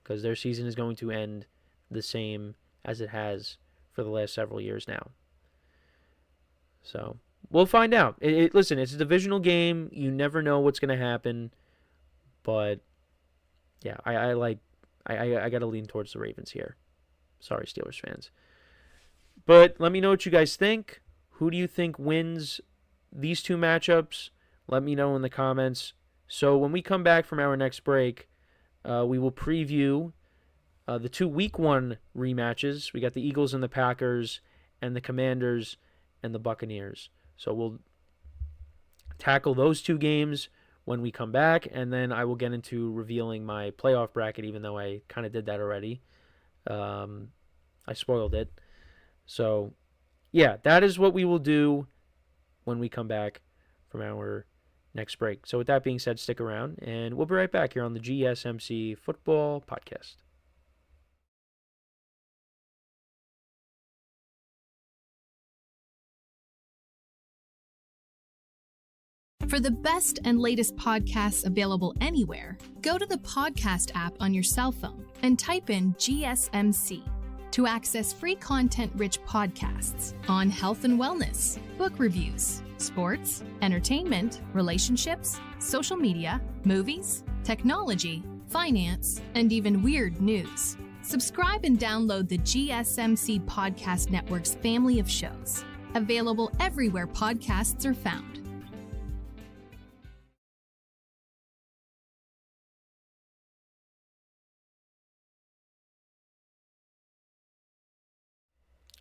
because their season is going to end the same as it has for the last several years now. So we'll find out. Listen, it's a divisional game. You never know what's going to happen. But yeah, I got to lean towards the Ravens here. Sorry, Steelers fans. But let me know what you guys think. Who do you think wins these two matchups? Let me know in the comments. So when we come back from our next break, we will preview the 2 Week 1 rematches. We got the Eagles and the Packers, and the Commanders and the Buccaneers. So we'll tackle those 2 games when we come back, and then I will get into revealing my playoff bracket, even though I kind of did that already. I spoiled it. So, yeah, that is what we will do when we come back from our next break. So with that being said, stick around, and we'll be right back here on the GSMC Football Podcast. For the best and latest podcasts available anywhere, go to the podcast app on your cell phone and type in GSMC to access free content-rich podcasts on health and wellness, book reviews, sports, entertainment, relationships, social media, movies, technology, finance, and even weird news. Subscribe and download the GSMC Podcast Network's family of shows, available everywhere podcasts are found.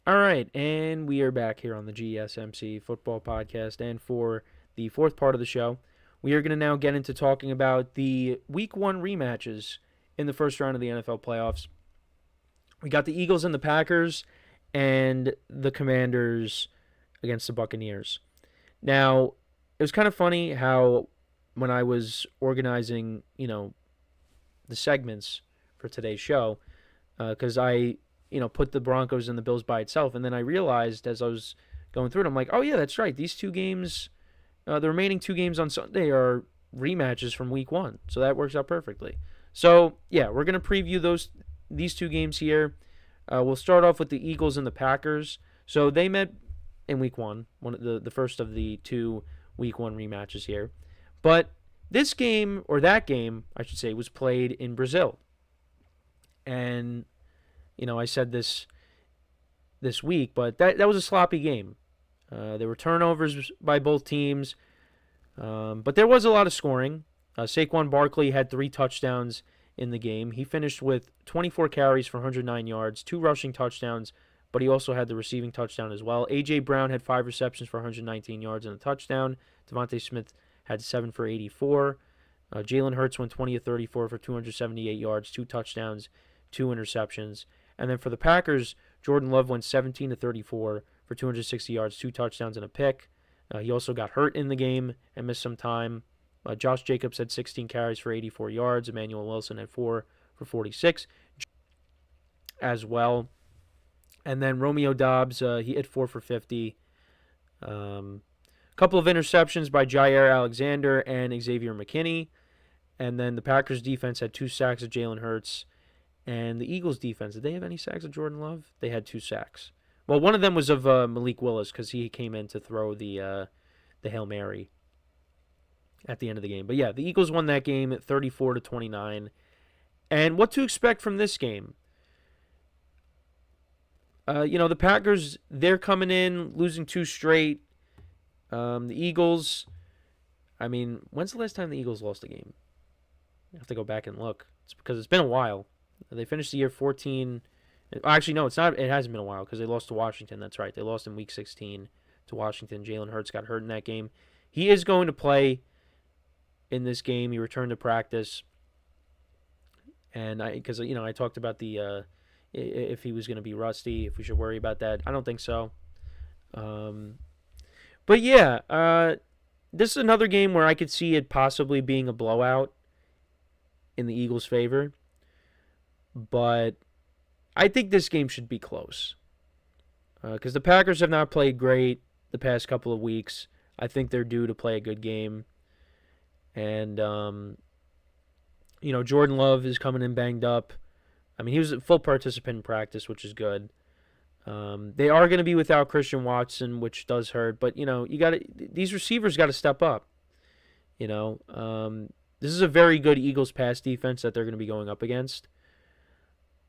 All right, and we are back here on the GSMC Football Podcast, and for the fourth part of the show, we are going to now get into talking about the Week 1 rematches in the first round of the NFL playoffs. We got the Eagles and the Packers, and the Commanders against the Buccaneers. Now, it was kind of funny how when I was organizing, the segments for today's show, because I put the Broncos and the Bills by itself. And then I realized as I was going through it, I'm like, oh, yeah, that's right. These two games, the remaining two games on Sunday are rematches from Week 1. So that works out perfectly. So, yeah, we're going to preview these two games here. We'll start off with the Eagles and the Packers. So they met in Week 1, one of the first of the two Week 1 rematches here. But this game, or that game, I should say, was played in Brazil. And I said this week, but that was a sloppy game. There were turnovers by both teams, but there was a lot of scoring. Saquon Barkley had 3 touchdowns in the game. He finished with 24 carries for 109 yards, 2 rushing touchdowns, but he also had the receiving touchdown as well. A.J. Brown had 5 receptions for 119 yards and a touchdown. Devontae Smith had 7 for 84. Jalen Hurts went 20 of 34 for 278 yards, 2 touchdowns, 2 interceptions. And then for the Packers, Jordan Love went 17 to 34 for 260 yards, 2 touchdowns, and a pick. He also got hurt in the game and missed some time. Josh Jacobs had 16 carries for 84 yards. Emmanuel Wilson had 4 for 46 as well. And then Romeo Doubs, he hit 4 for 50. Couple of interceptions by Jair Alexander and Xavier McKinney. And then the Packers defense had 2 sacks of Jalen Hurts. And the Eagles defense, did they have any sacks of Jordan Love? They had 2 sacks. Well, one of them was of Malik Willis because he came in to throw the Hail Mary at the end of the game. But yeah, the Eagles won that game at 34-29. And what to expect from this game? The Packers, they're coming in, losing 2 straight. The Eagles, when's the last time the Eagles lost a game? I have to go back and look. It's because it's been a while. They finished the year 14. Actually, no, it's not. It hasn't been a while because they lost to Washington. That's right. They lost in Week 16 to Washington. Jalen Hurts got hurt in that game. He is going to play in this game. He returned to practice. And I talked about if he was going to be rusty, if we should worry about that. I don't think so. But yeah, this is another game where I could see it possibly being a blowout in the Eagles' favor. But I think this game should be close. Because the Packers have not played great the past couple of weeks. I think they're due to play a good game. And, Jordan Love is coming in banged up. He was a full participant in practice, which is good. They are going to be without Christian Watson, which does hurt. But, these receivers got to step up. This is a very good Eagles pass defense that they're going to be going up against.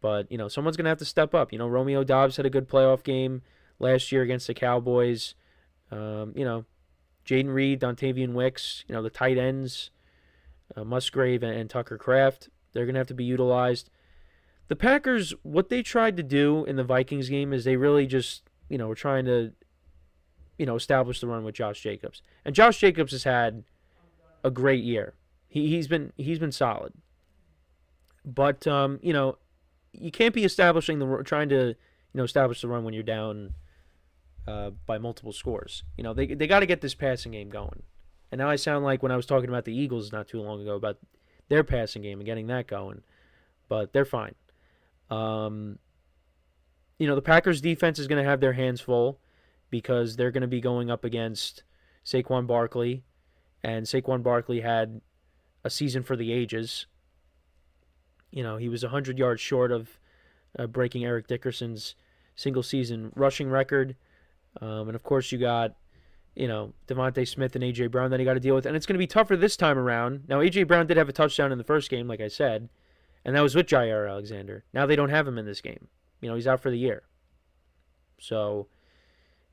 But, someone's going to have to step up. Romeo Doubs had a good playoff game last year against the Cowboys. Jaden Reed, Dontavian Wicks, the tight ends, Musgrave and Tucker Kraft, they're going to have to be utilized. The Packers, what they tried to do in the Vikings game is they really just, were trying to, establish the run with Josh Jacobs. And Josh Jacobs has had a great year. He's been solid. But, you can't be trying to establish the run when you're down by multiple scores. They got to get this passing game going. And now I sound like when I was talking about the Eagles not too long ago about their passing game and getting that going. But they're fine. The Packers defense is going to have their hands full because they're going to be going up against Saquon Barkley and Saquon Barkley had a season for the ages. You know, he was 100 yards short of breaking Eric Dickerson's single-season rushing record. And, of course, you got, you know, Devontae Smith and A.J. Brown that he got to deal with. And it's going to be tougher this time around. Now, A.J. Brown did have a touchdown in the first game, like I said, and that was with Jair Alexander. Now they don't have him in this game. You know, he's out for the year. So,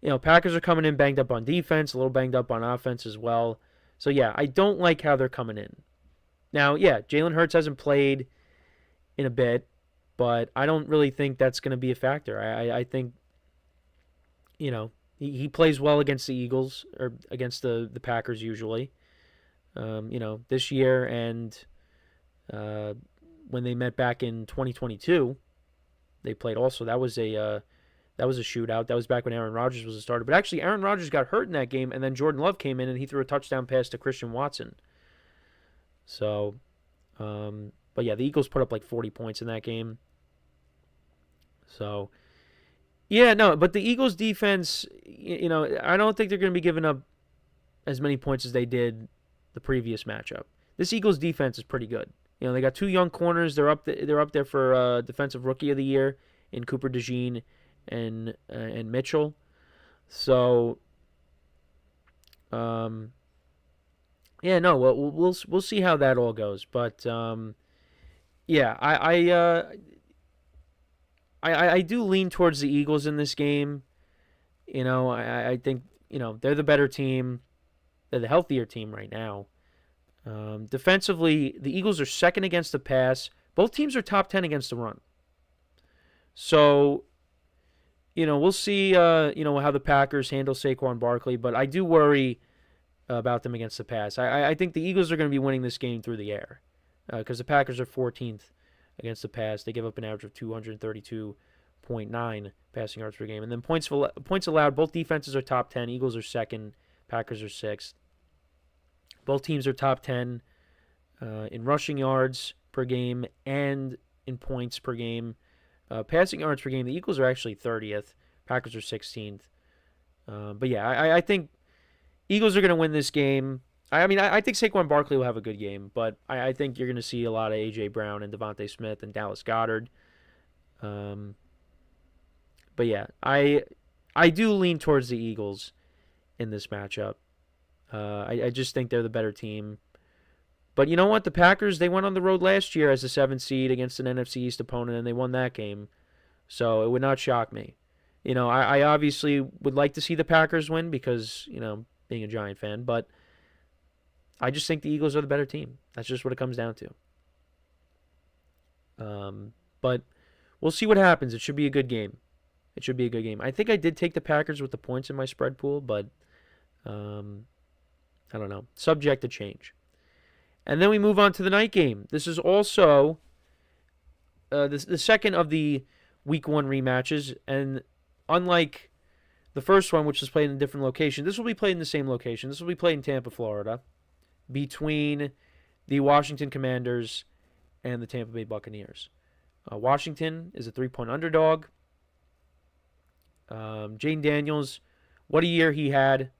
you know, Packers are coming in banged up on defense, a little banged up on offense as well. So, yeah, I don't like how they're coming in. Now, yeah, Jalen Hurts hasn't played in a bit, but I don't really think that's going to be a factor. I think, you know, he plays well against the Eagles or against the Packers usually. You know, this year and when they met back in 2022, they played also. That was a shootout. That was back when Aaron Rodgers was a starter. But actually, Aaron Rodgers got hurt in that game, and then Jordan Love came in and he threw a touchdown pass to Christian Watson. So, but yeah, the Eagles put up like 40 points in that game. So, yeah, no, but the Eagles defense, you know, I don't think they're going to be giving up as many points as they did the previous matchup. This Eagles defense is pretty good. You know, they got two young corners. They're up there for Defensive Rookie of the Year in Cooper DeJean and Mitchell. So, yeah, no, we'll see how that all goes. But yeah, I do lean towards the Eagles in this game. You know, I think, you know, they're the better team. They're the healthier team right now. Defensively, the Eagles are second against the pass. Both teams are top 10 against the run. So, you know, we'll see, you know, how the Packers handle Saquon Barkley, but I do worry about them against the pass. I think the Eagles are going to be winning this game through the air because the Packers are 14th against the pass. They give up an average of 232.9 passing yards per game. And then points allowed, both defenses are top 10. Eagles are second, Packers are sixth. Both teams are top 10 in rushing yards per game and in points per game. Passing yards per game, the Eagles are actually 30th. Packers are 16th. But yeah, I think Eagles are going to win this game. I mean, I think Saquon Barkley will have a good game, but I think you're going to see a lot of A.J. Brown and Devontae Smith and Dallas Goedert. But yeah, I do lean towards the Eagles in this matchup. I just think they're the better team. But you know what? The Packers, they went on the road last year as a 7th seed against an NFC East opponent, and they won that game. So it would not shock me. You know, I obviously would like to see the Packers win because, you know, being a Giant fan, but I just think the Eagles are the better team. That's just what it comes down to. But we'll see what happens. It should be a good game. I think I did take the Packers with the points in my spread pool, but I don't know. Subject to change. And then we move on to the night game. This is also the second of the Week 1 rematches. And unlike the first one, which was played in a different location, this will be played in the same location. This will be played in Tampa, Florida, between the Washington Commanders and the Tampa Bay Buccaneers. Washington is a 3-point underdog. Jaden Daniels, what a year he had.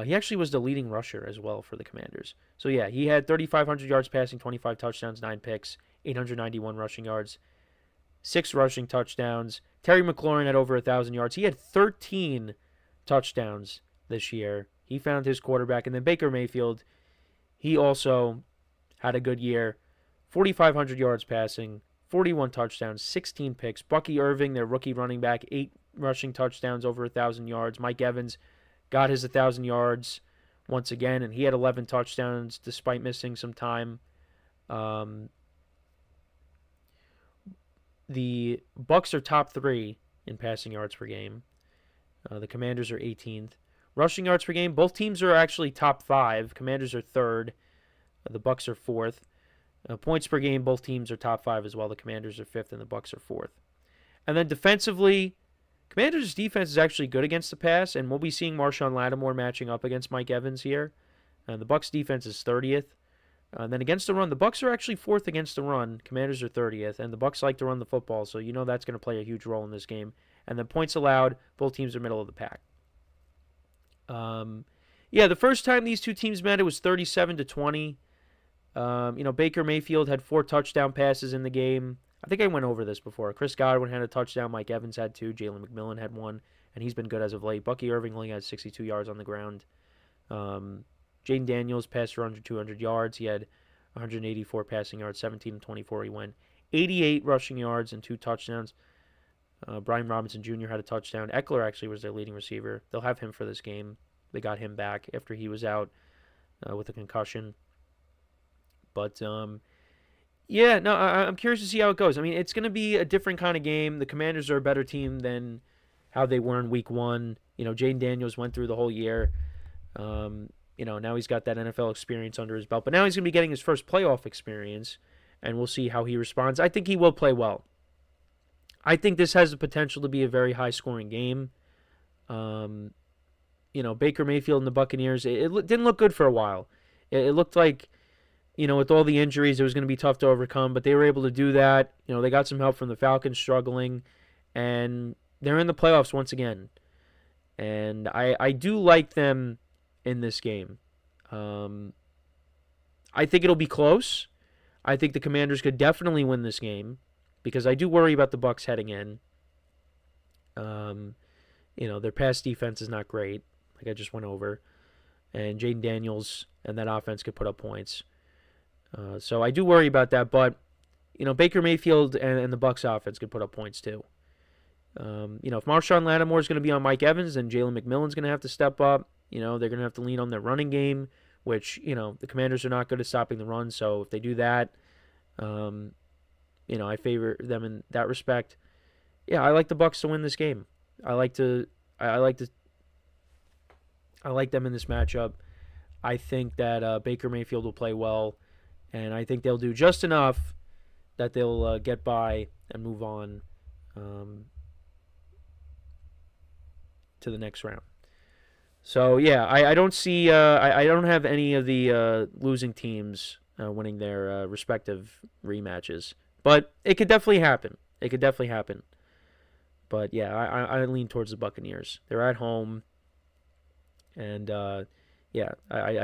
He actually was the leading rusher as well for the Commanders. So, yeah, he had 3,500 yards passing, 25 touchdowns, 9 picks, 891 rushing yards, 6 rushing touchdowns. Terry McLaurin had over 1,000 yards. He had 13 touchdowns this year. He found his quarterback. And then Baker Mayfield, he also had a good year. 4,500 yards passing, 41 touchdowns, 16 picks. Bucky Irving, their rookie running back, 8 rushing touchdowns, over 1,000 yards. Mike Evans got his 1,000 yards once again, and he had 11 touchdowns despite missing some time. The Bucs are top 3 in passing yards per game. The Commanders are 18th. Rushing yards per game, both teams are actually top 5. Commanders are 3rd. The Bucs are 4th. Points per game, both teams are top 5 as well. The Commanders are 5th and the Bucs are 4th. And then defensively, Commanders' defense is actually good against the pass, and we'll be seeing Marshawn Lattimore matching up against Mike Evans here. The Bucs' defense is 30th. And then against the run, the Bucs are actually 4th against the run. Commanders are 30th, and the Bucs like to run the football, so you know that's going to play a huge role in this game. And then points allowed, both teams are middle of the pack. Yeah, the first time these two teams met, it was 37-20. Baker Mayfield had 4 touchdown passes in the game. I think I went over this before. Chris Godwin had a touchdown. Mike Evans had 2. Jalen McMillan had 1, and he's been good as of late. Bucky Irving only had 62 yards on the ground. Jaden Daniels passed for under 200 yards. He had 184 passing yards, 17-24 he went. 88 rushing yards and 2 touchdowns. Brian Robinson Jr. had a touchdown. Eckler actually was their leading receiver. They'll have him for this game. They got him back after he was out with a concussion. But, I'm curious to see how it goes. I mean, it's going to be a different kind of game. The Commanders are a better team than how they were in week 1. Jaden Daniels went through the whole year. Now he's got that NFL experience under his belt. But now he's going to be getting his first playoff experience, and we'll see how he responds. I think he will play well. I think this has the potential to be a very high-scoring game. Baker Mayfield and the Buccaneers, it didn't look good for a while. It looked like, with all the injuries, it was going to be tough to overcome, but they were able to do that. They got some help from the Falcons struggling, and they're in the playoffs once again. And I do like them in this game. I think it'll be close. I think the Commanders could definitely win this game because I do worry about the Bucs heading in. Their pass defense is not great, like I just went over. And Jaden Daniels and that offense could put up points. So I do worry about that, but Baker Mayfield and the Bucs offense could put up points too. If Marshawn Lattimore is going to be on Mike Evans, then Jalen McMillan's going to have to step up. They're going to have to lean on their running game, which the Commanders are not good at stopping the run. So if they do that, I favor them in that respect. Yeah, I like the Bucs to win this game. I like them in this matchup. I think that Baker Mayfield will play well, and I think they'll do just enough that they'll get by and move on to the next round. So yeah, I don't see I don't have any of the losing teams winning their respective rematches, but it could definitely happen. But yeah, I lean towards the Buccaneers. They're at home, and I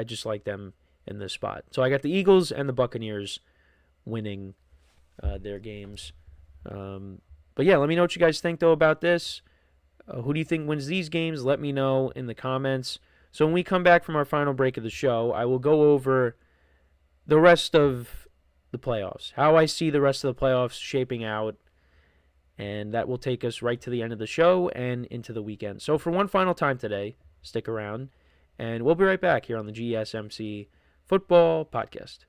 just like them in this spot. So I got the Eagles and the Buccaneers winning their games. But yeah, let me know what you guys think though about this. Who do you think wins these games? Let me know in the comments. So when we come back from our final break of the show, I will go over the rest of the playoffs, how I see the rest of the playoffs shaping out, and that will take us right to the end of the show and into the weekend. So for one final time today, stick around, and we'll be right back here on the GSMC Football Podcast.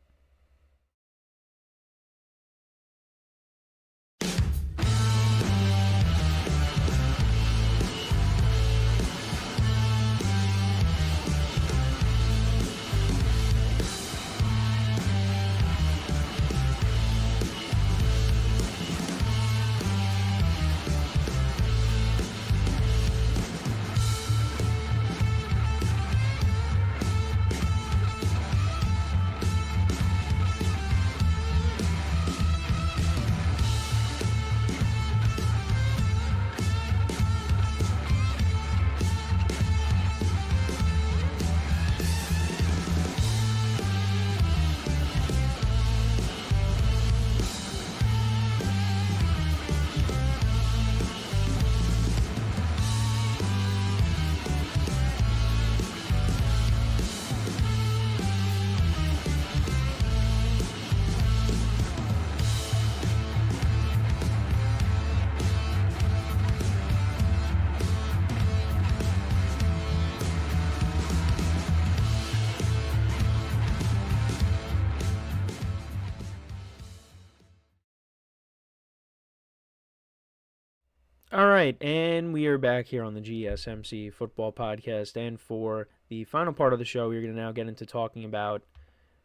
All right, and we are back here on the GSMC Football Podcast, and for the final part of the show, we're going to now get into talking about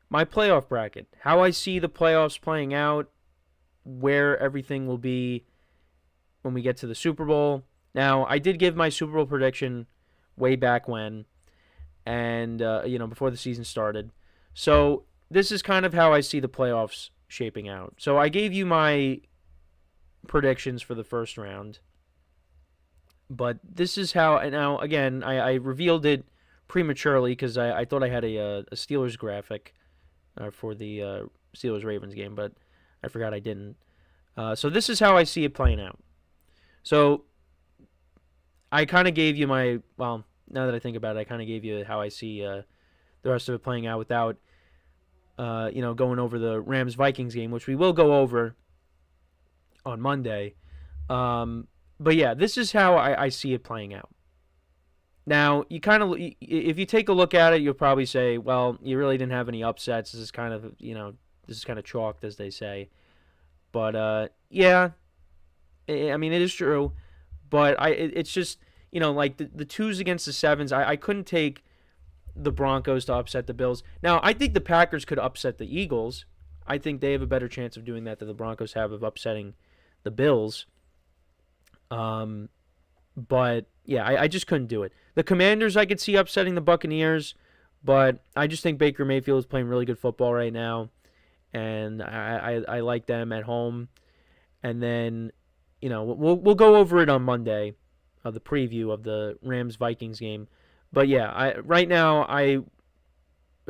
my playoff bracket, how I see the playoffs playing out, where everything will be when we get to the Super Bowl. Now, I did give my Super Bowl prediction way back when, and, before the season started. So this is kind of how I see the playoffs shaping out. So I gave you my predictions for the first round. But this is how, now again, I revealed it prematurely because I thought I had a Steelers graphic for the Steelers-Ravens game, but I forgot I didn't. So this is how I see it playing out. So I kind of gave you now that I think about it, I kind of gave you how I see the rest of it playing out without, going over the Rams-Vikings game, which we will go over on Monday. But yeah, this is how I see it playing out. Now, if you take a look at it, you'll probably say, well, you really didn't have any upsets. This is kind of chalked, as they say. But, yeah, I mean, it is true. But it's just, like the 2s against the 7s, I couldn't take the Broncos to upset the Bills. Now, I think the Packers could upset the Eagles. I think they have a better chance of doing that than the Broncos have of upsetting the Bills. But, yeah, I just couldn't do it. The Commanders, I could see upsetting the Buccaneers, but I just think Baker Mayfield is playing really good football right now, and I like them at home. And then, we'll go over it on Monday, the preview of the Rams-Vikings game. But, yeah, right now I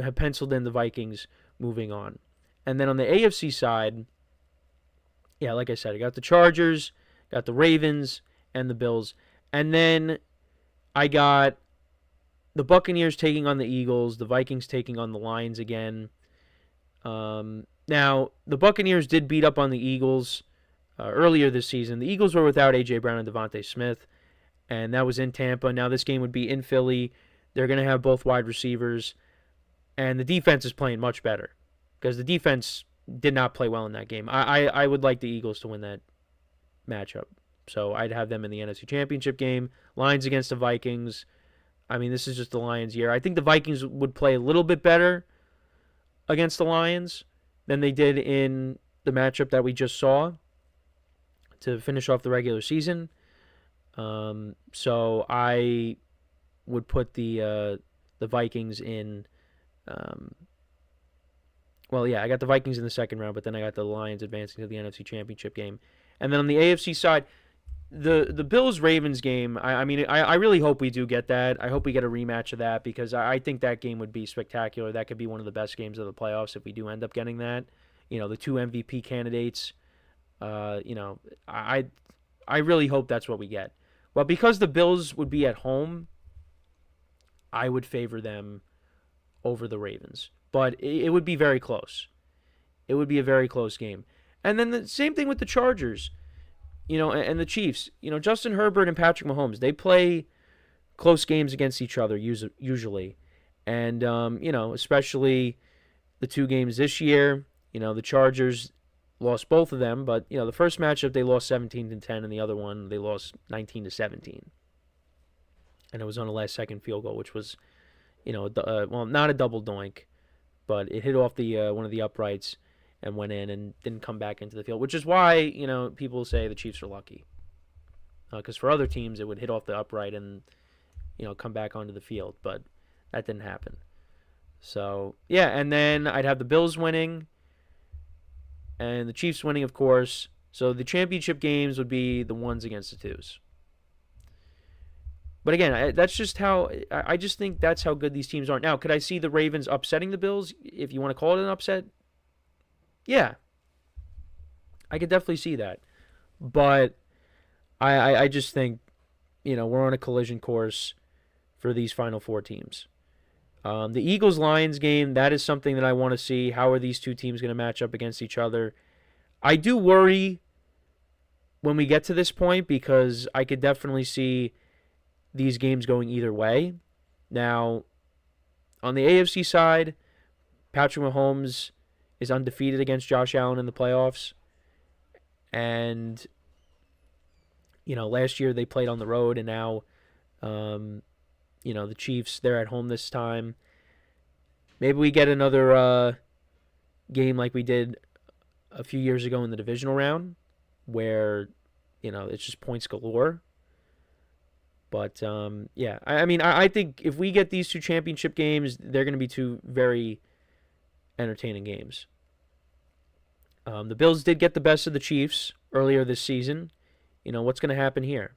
have penciled in the Vikings moving on. And then on the AFC side, yeah, like I said, I got the Chargers, got the Ravens, and the Bills. And then I got the Buccaneers taking on the Eagles, the Vikings taking on the Lions again. Now, the Buccaneers did beat up on the Eagles earlier this season. The Eagles were without A.J. Brown and Devontae Smith, and that was in Tampa. Now this game would be in Philly. They're going to have both wide receivers, and the defense is playing much better because the defense did not play well in that game. I would like the Eagles to win that matchup. So I'd have them in the NFC Championship game. Lions against the Vikings. I mean, this is just the Lions' year. I think the Vikings would play a little bit better against the Lions than they did in the matchup that we just saw to finish off the regular season. So I would put the Vikings in. I got the Vikings in the second round, but then I got the Lions advancing to the NFC Championship game. And then on the AFC side, the Bills-Ravens game, I really hope we do get that. I hope we get a rematch of that because I think that game would be spectacular. That could be one of the best games of the playoffs if we do end up getting that. The two MVP candidates. I really hope that's what we get. Well, because the Bills would be at home, I would favor them over the Ravens. But it would be very close. It would be a very close game. And then the same thing with the Chargers. And the Chiefs, Justin Herbert and Patrick Mahomes, they play close games against each other usually. And, especially the two games this year, the Chargers lost both of them. But, the first matchup, they lost 17-10, and the other one, they lost 19-17. And it was on a last-second field goal, which was, not a double doink, but it hit off the one of the uprights and went in and didn't come back into the field, which is why, people say the Chiefs are lucky. Because for other teams, it would hit off the upright and, come back onto the field. But that didn't happen. So, yeah, and then I'd have the Bills winning and the Chiefs winning, of course. So the championship games would be the 1s against the 2s. But again, that's just how I just think that's how good these teams are. Now, could I see the Ravens upsetting the Bills, if you want to call it an upset? Yeah, I could definitely see that. But I just think, we're on a collision course for these Final Four teams. The Eagles-Lions game, that is something that I want to see. How are these two teams going to match up against each other? I do worry when we get to this point because I could definitely see these games going either way. Now, on the AFC side, Patrick Mahomes is undefeated against Josh Allen in the playoffs. And, last year they played on the road, and now, the Chiefs, they're at home this time. Maybe we get another game like we did a few years ago in the divisional round where, it's just points galore. But, I think if we get these two championship games, they're going to be two very entertaining games. The Bills did get the best of the Chiefs earlier this season. What's going to happen here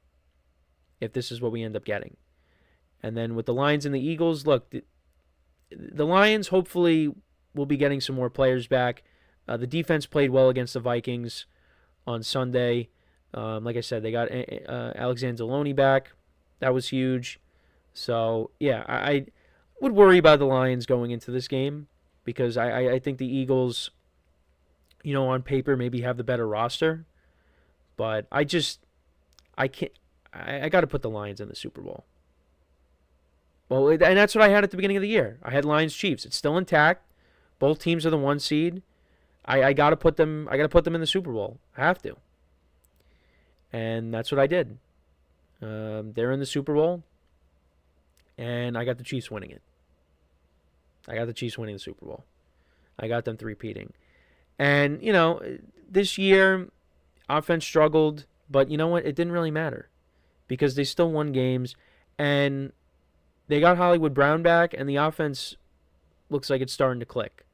if this is what we end up getting? And then with the Lions and the Eagles, look, the Lions hopefully will be getting some more players back. The defense played well against the Vikings on Sunday. Like I said, they got Alexander Deloney back. That was huge. So, yeah, I would worry about the Lions going into this game because I think the Eagles, on paper maybe have the better roster. But I can't. I got to put the Lions in the Super Bowl. Well, and that's what I had at the beginning of the year. I had Lions Chiefs. It's still intact. Both teams are the 1 seed. I got to put them. I got to put them in the Super Bowl. I have to. And that's what I did. They're in the Super Bowl, and I got the Chiefs winning it. I got the Chiefs winning the Super Bowl. I got them three-peating. And this year, offense struggled, but you know what? It didn't really matter because they still won games, and they got Hollywood Brown back, and the offense looks like it's starting to click.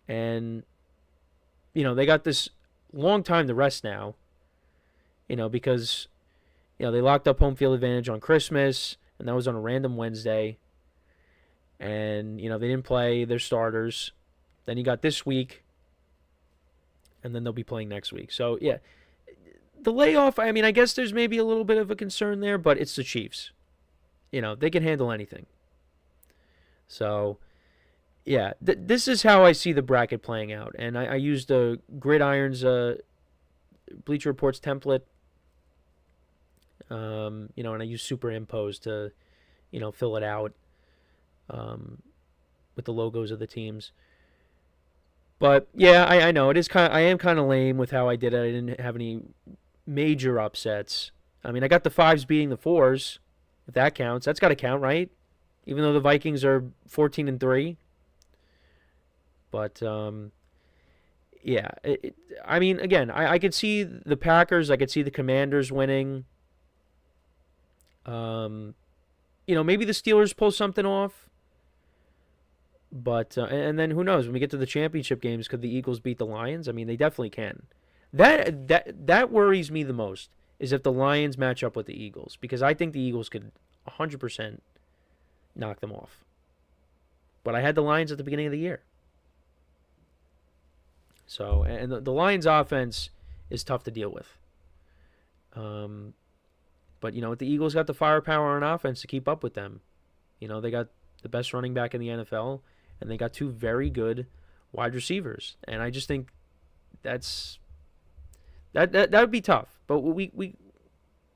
And, they got this long time to rest now, because, they locked up home field advantage on Christmas, and that was on a random Wednesday. And, they didn't play their starters. Then you got this week, and then they'll be playing next week. So, yeah, the layoff, I guess there's maybe a little bit of a concern there, but it's the Chiefs. They can handle anything. So, yeah, this is how I see the bracket playing out. And I used the Gridiron's Bleacher Report's template, and I used superimpose to, fill it out with the logos of the teams. But, yeah, I know. I am kind of lame with how I did it. I didn't have any major upsets. I got the 5s beating the 4s. If that counts, that's got to count, right? Even though the Vikings are 14-3. But, yeah. Again, I could see the Packers. I could see the Commanders winning. Maybe the Steelers pull something off. But, and then who knows? When we get to the championship games, could the Eagles beat the Lions? They definitely can. That worries me the most. Is if the Lions match up with the Eagles. Because I think the Eagles could 100% knock them off. But I had the Lions at the beginning of the year. So, and the Lions offense is tough to deal with. But, the Eagles got the firepower on offense to keep up with them. They got the best running back in the NFL. And they got 2 very good wide receivers. And I just think that would be tough. But we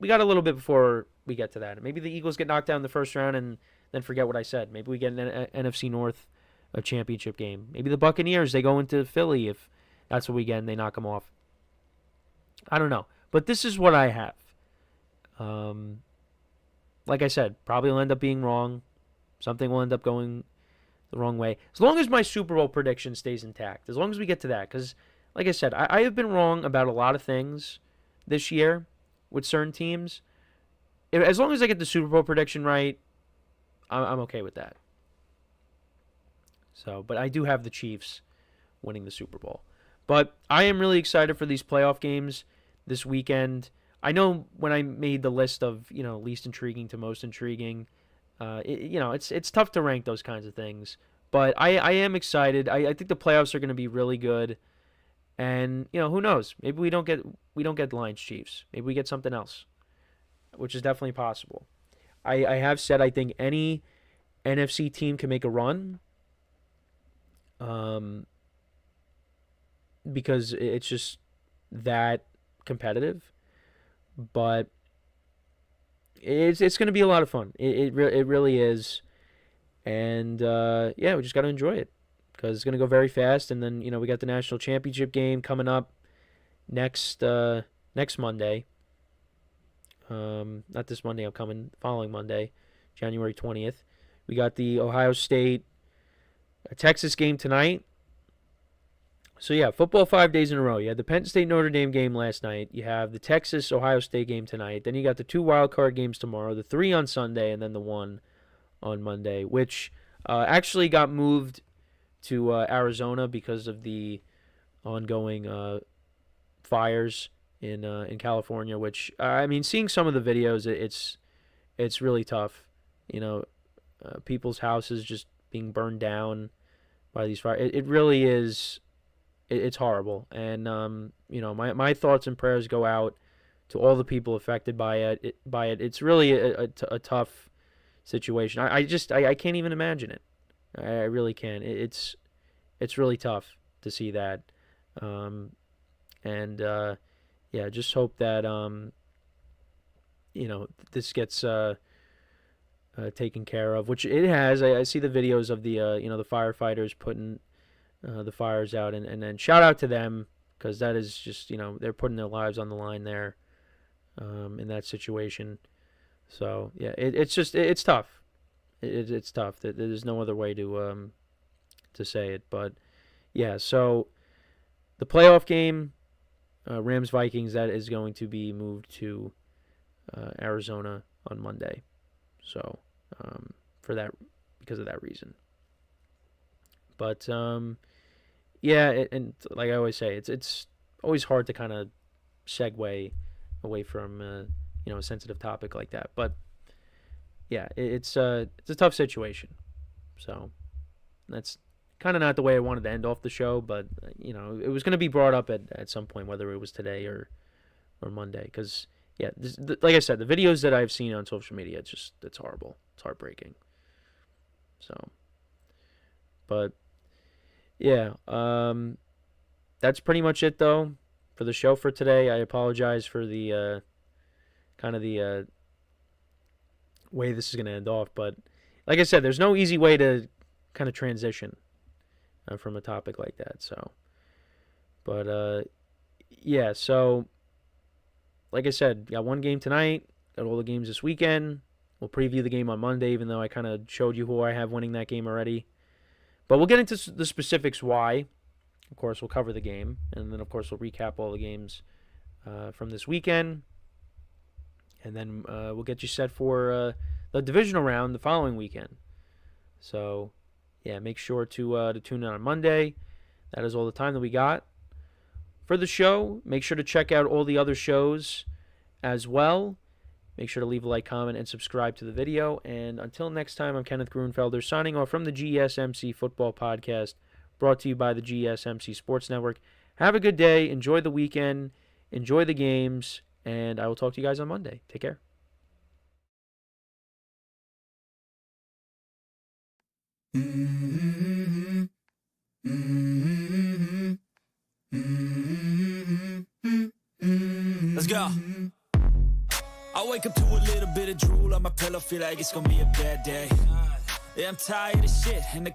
got a little bit before we get to that. Maybe the Eagles get knocked down in the first round and then forget what I said. Maybe we get an NFC North a championship game. Maybe the Buccaneers, they go into Philly if that's what we get and they knock them off. I don't know. But this is what I have. Like I said, probably will end up being wrong. Something will end up going the wrong way. As long as my Super Bowl prediction stays intact. As long as we get to that. Because, like I said, I have been wrong about a lot of things this year with certain teams. As long as I get the Super Bowl prediction right, I'm okay with that. So, but I do have the Chiefs winning the Super Bowl. But I am really excited for these playoff games this weekend. I know when I made the list of, least intriguing to most intriguing, it's tough to rank those kinds of things. But I am excited. I think the playoffs are going to be really good. And, who knows? Maybe we don't get Lions Chiefs. Maybe we get something else, which is definitely possible. I have said I think any NFC team can make a run. Because it's just that competitive. But it's going to be a lot of fun. It really is. And, yeah, we just got to enjoy it. Because it's going to go very fast. And then, we got the national championship game coming up next Monday. Not this Monday, following Monday, January 20th. We got the Ohio State Texas game tonight. So, yeah, football 5 days in a row. You had the Penn State Notre Dame game last night. You have the Texas Ohio State game tonight. Then you got the 2 wild card games tomorrow, the 3 on Sunday, and then the 1 on Monday, which actually got moved to Arizona because of the ongoing fires in California. Which seeing some of the videos, it's really tough. people's houses just being burned down by these fires. It really is. It's horrible. And my thoughts and prayers go out to all the people affected by it. It's really a tough situation. I can't even imagine it. I really can't. It's really tough to see that. Just hope that this gets taken care of, which it has. I see the videos of the the firefighters putting the fires out, and then shout out to them, because that is just, they're putting their lives on the line there in that situation. So yeah, it's tough. It's tough. There's no other way to say it. But yeah, so the playoff game, Rams-Vikings, that is going to be moved to Arizona on Monday. So because of that reason. But and like I always say, it's always hard to kind of segue away from a sensitive topic like that. But yeah, it's a tough situation. So that's kind of not the way I wanted to end off the show, but it was going to be brought up at some point, whether it was today or Monday, because yeah, like I said, the videos that I've seen on social media, it's horrible. It's heartbreaking. So, but yeah, that's pretty much it though for the show for today. I apologize for the kind of the way this is going to end off, but like I said, there's no easy way to kind of transition from a topic like that. So, but yeah, so like I said, got one game tonight, got all the games this weekend. We'll preview the game on Monday, even though I kind of showed you who I have winning that game already. But we'll get into the specifics why. Of course, we'll cover the game, and then of course we'll recap all the games from this weekend, and then we'll get you set for the divisional round the following weekend. So yeah, make sure to tune in on Monday. That is all the time that we got for the show. Make sure to check out all the other shows as well. Make sure to leave a like, comment, and subscribe to the video. And until next time, I'm Kenneth Grunfelder, signing off from the GSMC Football Podcast, brought to you by the GSMC Sports Network. Have a good day. Enjoy the weekend. Enjoy the games. And I will talk to you guys on Monday. Take care. Let's go. I wake up to a little bit of drool on my pillow, feel like it's gonna be a bad day. Yeah, I'm tired of shit, and the